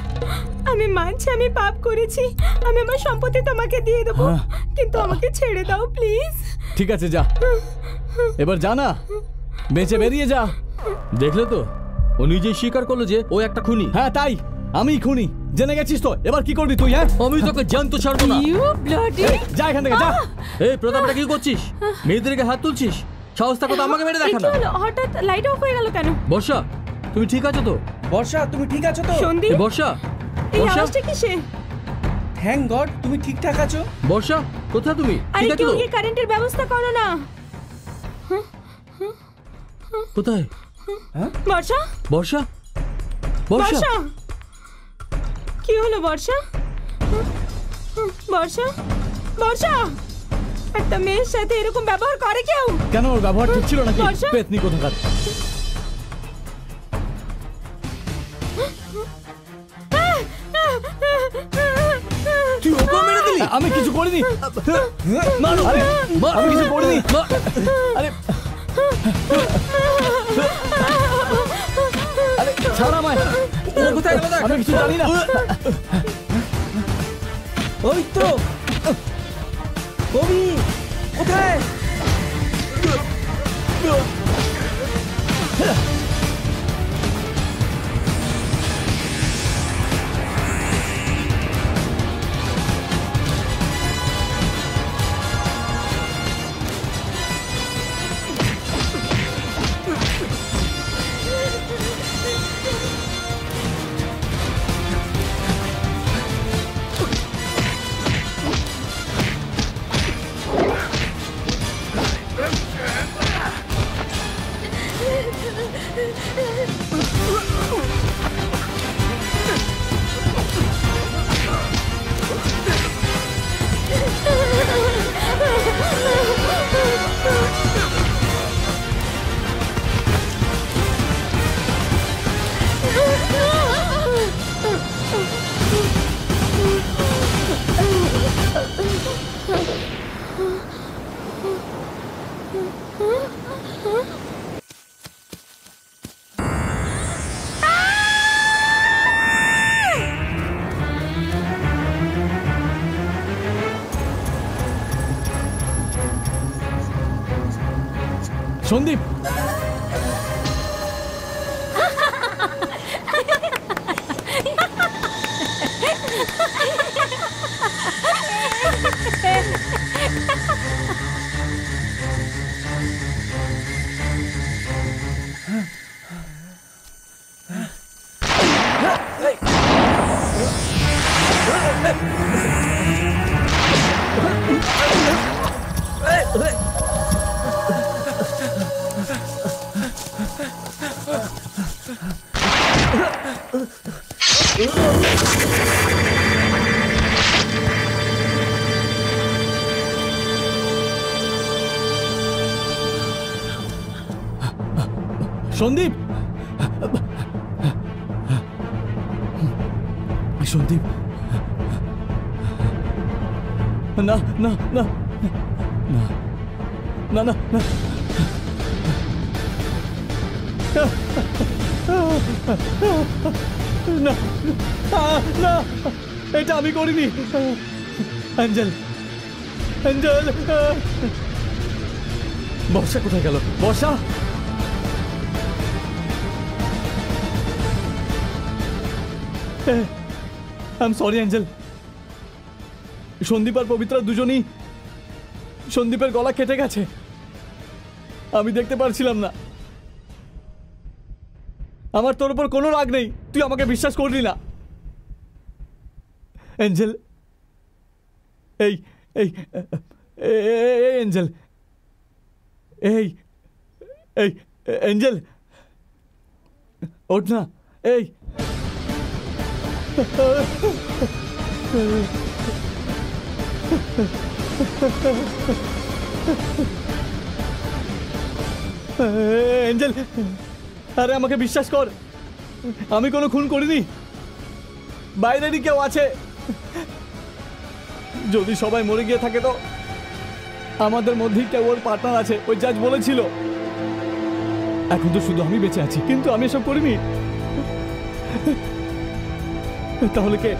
আমি মানছি আমি পাপ করেছি, আমি আমার সম্পত্তি তোমাকে দিয়ে দেবো, কিন্তু আমাকে ছেড়ে দাও প্লিজ। ঠিক আছে যা, এবার যা না, বেঁচে বেরিয়ে যা। দেখলে তো, ও নিজেই স্বীকার করলো যে ও একটা খুনি। হ্যাঁ তাই, আমি খুনি, জেনে গেছিস তো, এবার কি করবি তুই? হ্যাঁ আমি তোকে জ্যান্ত ছাড়বো না। You bloody. যা এখান থেকে যা। এই প্রতাপ, এটা কি করছিস? মেয়েদেরকে হাত তুলছিস, সাহস থাকো তো আমাকে মেরে দেখা না। হঠাৎ লাইট অফ হয়ে গেল কেন? বর্ষা, তুমি ঠিক আছো তো? বর্ষা, তুমি ঠিক আছো তো? সন্দীপ, এই বর্ষা, এই বর্ষা, আওয়াজটা কিসে? থ্যাংক গড তুমি ঠিকঠাক আছো। বর্ষা, কোথায় তুমি? আরে ঠিক আছো কেউ তো? কি কারেন্টের ব্যবস্থা করো না। কোথায়? বর্ষা, বর্ষা, বর্ষা, বর্ষা, কি হলো বর্ষা? বর্ষা, বর্ষা, একটা মেয়ের সাথে এরকম ব্যবহার করে কেউ? কেন, ওর ব্যবহার ঠিক ছিল নাকি? বর্ষা? পেতনি কোথাকার। তুই ওকে মেরে দিলি? আমি কিছু করিনি। মারো, আরে, আমি কিছু করিনি। আরে আরে ছাড় আমায়। ও কোথায় গেল দেখ। আমি কিছু জানি না। ওই তো কবি, কোথায়? সন্দীপ, সন্দীপ, সন্দীপ, না না না না না না না, না না, এটা আমি করিনি। অ্যাঞ্জেল, অ্যাঞ্জেল, বর্ষা কোথায় গেল? Barsha, I am sorry angel. Sandeep আর পবিত্রা দুজনই, সন্দীপের গলা কেটে গেছে, আমি দেখতে পারছিলাম না। আমার তোর উপর কোনো রাগ নেই, তুই আমাকে বিশ্বাস করলি না অ্যাঞ্জেল। এই এই অ্যাঞ্জেল, এই এই অ্যাঞ্জেল, ওঠ না। এই অ্যাঞ্জেল, আরে আমাকে বিশ্বাস কর, আমি কোনো খুন করিনি, বাইরেরই কেউ আছে। যদি সবাই মরে গিয়ে থাকে তো আমাদের মধ্যেই কেউ ওর পার্টনার আছে, ওই জাজ বলেছিল। এখন তো শুধু আমি বেঁচে আছি, কিন্তু আমি এসব করিনি। তাহলে কে?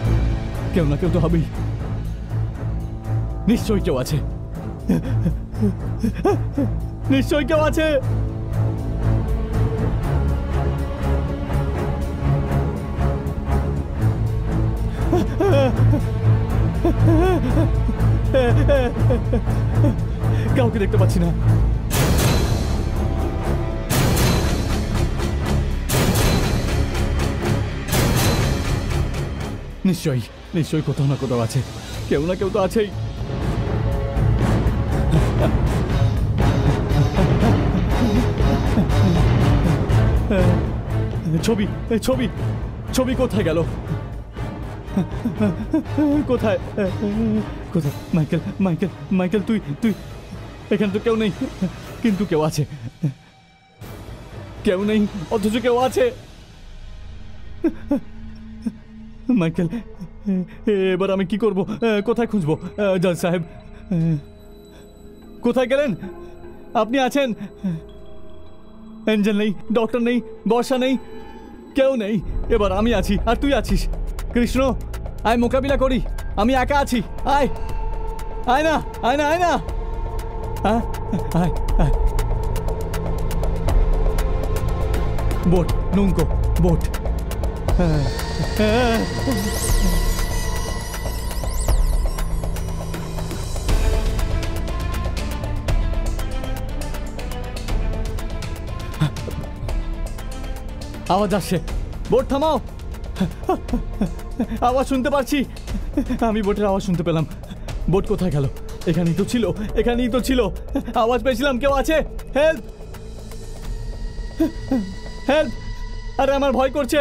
কেউ না কেউ তো হবেই, নিশ্চয়ই কেউ আছে, নিশ্চয়ই কেউ আছে। কাউকে দেখতে পাচ্ছি না। নিশ্চয়ই নিশ্চয়ই কোথাও না কোথাও আছে, কেউ না কেউ তো আছেই। ছবি ছবি ছবি কোথায় গেল? কোথায় কোথায়? মাইকেল মাইকেল মাইকেল, তুই তুই এখানে তো কেউ নেই, কিন্তু কেউ আছে। কেউ নেই অথচ কেউ আছে। মাইকেল, এবার আমি কি করব? কোথায় খুঁজবো? জজ সাহেব কোথায় গেলেন? আপনি আছেন? অ্যাঞ্জেল নেই, ডক্টর নেই, বর্ষা নেই, কেউ নেই। এবার আমি আছি আর তুই আছিস। কৃষ্ণ, আয় মোকাবিলা করি, আমি একা আছি। আয় আয় না, আয় না, আয় না, আয় আয়। বোট, নৌকো, বোট। আওয়াজ আসছে, বোট থামাও। আওয়াজ শুনতে পাচ্ছি, আমি বোটের আওয়াজ শুনতে পেলাম। বোট কোথায় গেল? এখানেই তো ছিল, এখানেই তো ছিল, আওয়াজ পেয়েছিলাম। কেউ আছে? Help, help! আরে আমার ভয় করছে।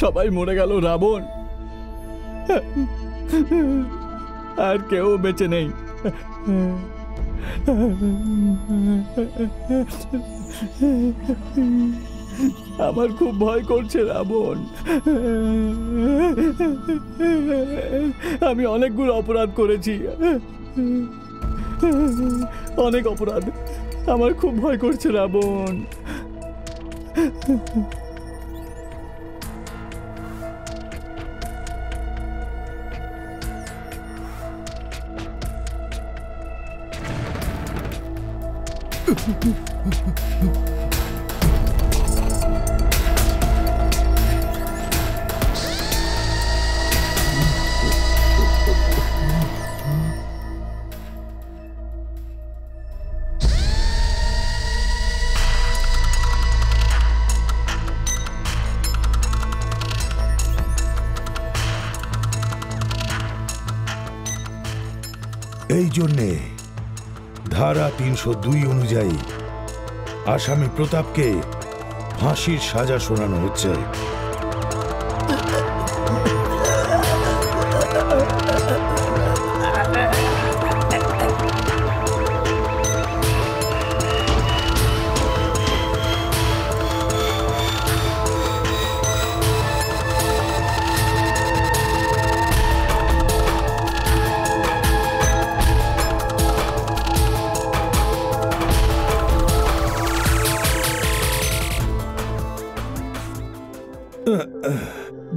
সবাই মরে গেল রাবণ, আর কেউ বেঁচে নেই। আমার খুব ভয় করছে রাবণ। আমি অনেকগুলো অপরাধ করেছি, অনেক অপরাধ। আমার খুব ভয় করছে রাবণ। এই জন্যে ধারা 302 অনুযায়ী আসামি প্রতাপকে ফাঁসির সাজা শোনানো হচ্ছে।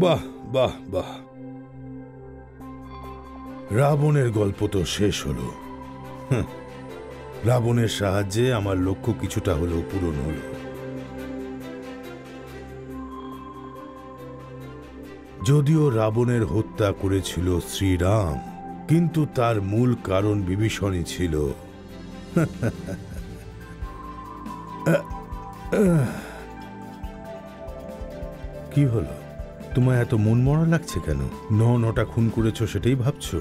বাহ বাহ বাহ, রাবণের গল্প তো শেষ হলো। রাবণের সাহায্যে আমার লক্ষ্য কিছুটা হলেও পূরণ হলো। যদিও রাবণের হত্যা করেছিল শ্রীরাম, কিন্তু তার মূল কারণ বিভীষণই ছিল। কি হলো, তোমার এত মন মরা লাগছে কেন? 9টা খুন করেছো সেটাই ভাবছো?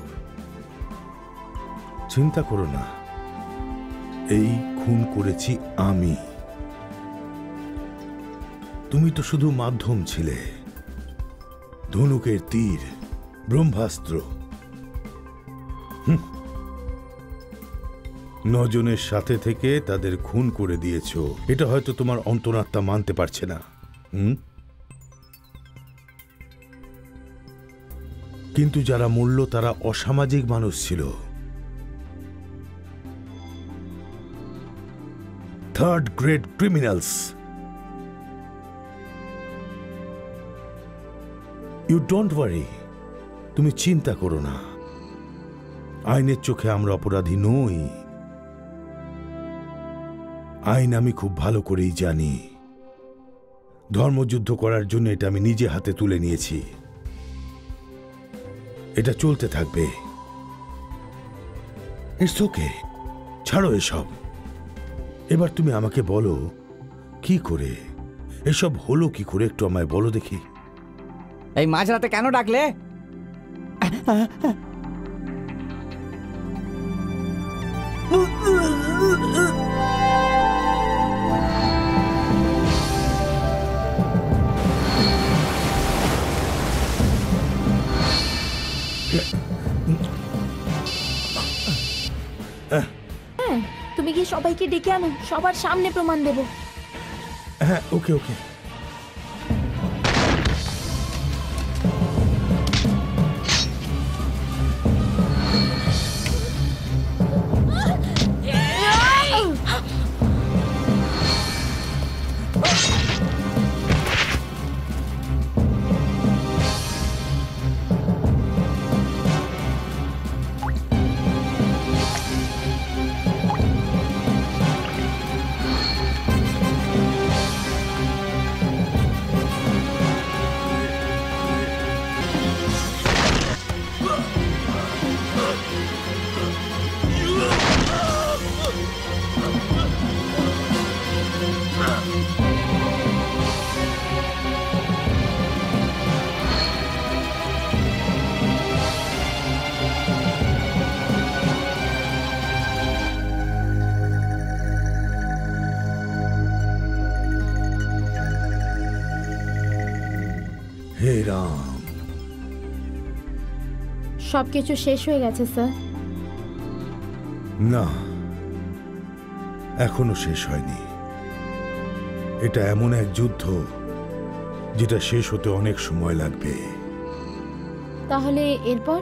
চিন্তা করো না, এই খুন করেছি আমি। তুমি তো শুধু মাধ্যম ছিলে, ধনুকের তীর, ব্রহ্মাস্ত্র। 9 জনের সাথে থেকে তাদের খুন করে দিয়েছো। এটা হয়তো তোমার অন্তরাত্মা মানতে পারছে না। কিন্তু যারা মরল তারা অসামাজিক মানুষ ছিল। Third grade criminals. You don't worry, তুমি চিন্তা করো না। আইনের চোখে আমরা অপরাধী নই। আইন আমি খুব ভালো করেই জানি। ধর্মযুদ্ধ করার জন্য এটা আমি নিজে হাতে তুলে নিয়েছি। এটা চলতে থাকবে। ইটস ওকে, ছাড়ো এসব। এবার তুমি আমাকে বলো, কি করে এসব হলো? কি করে একটু আমায় বলো দেখি। এই মাঝরাতে কেন ডাকলে? তুমি কি সবাইকে ডেকে আনো, সবার সামনে প্রমাণ দেব। হ্যাঁ, ওকে ওকে। রাম। সবকিছু শেষ হয়ে গেছে স্যার। না, এখনো শেষ হয়নি। এটা এমন এক যুদ্ধ যেটা শেষ হতে অনেক সময় লাগবে। তাহলে এরপর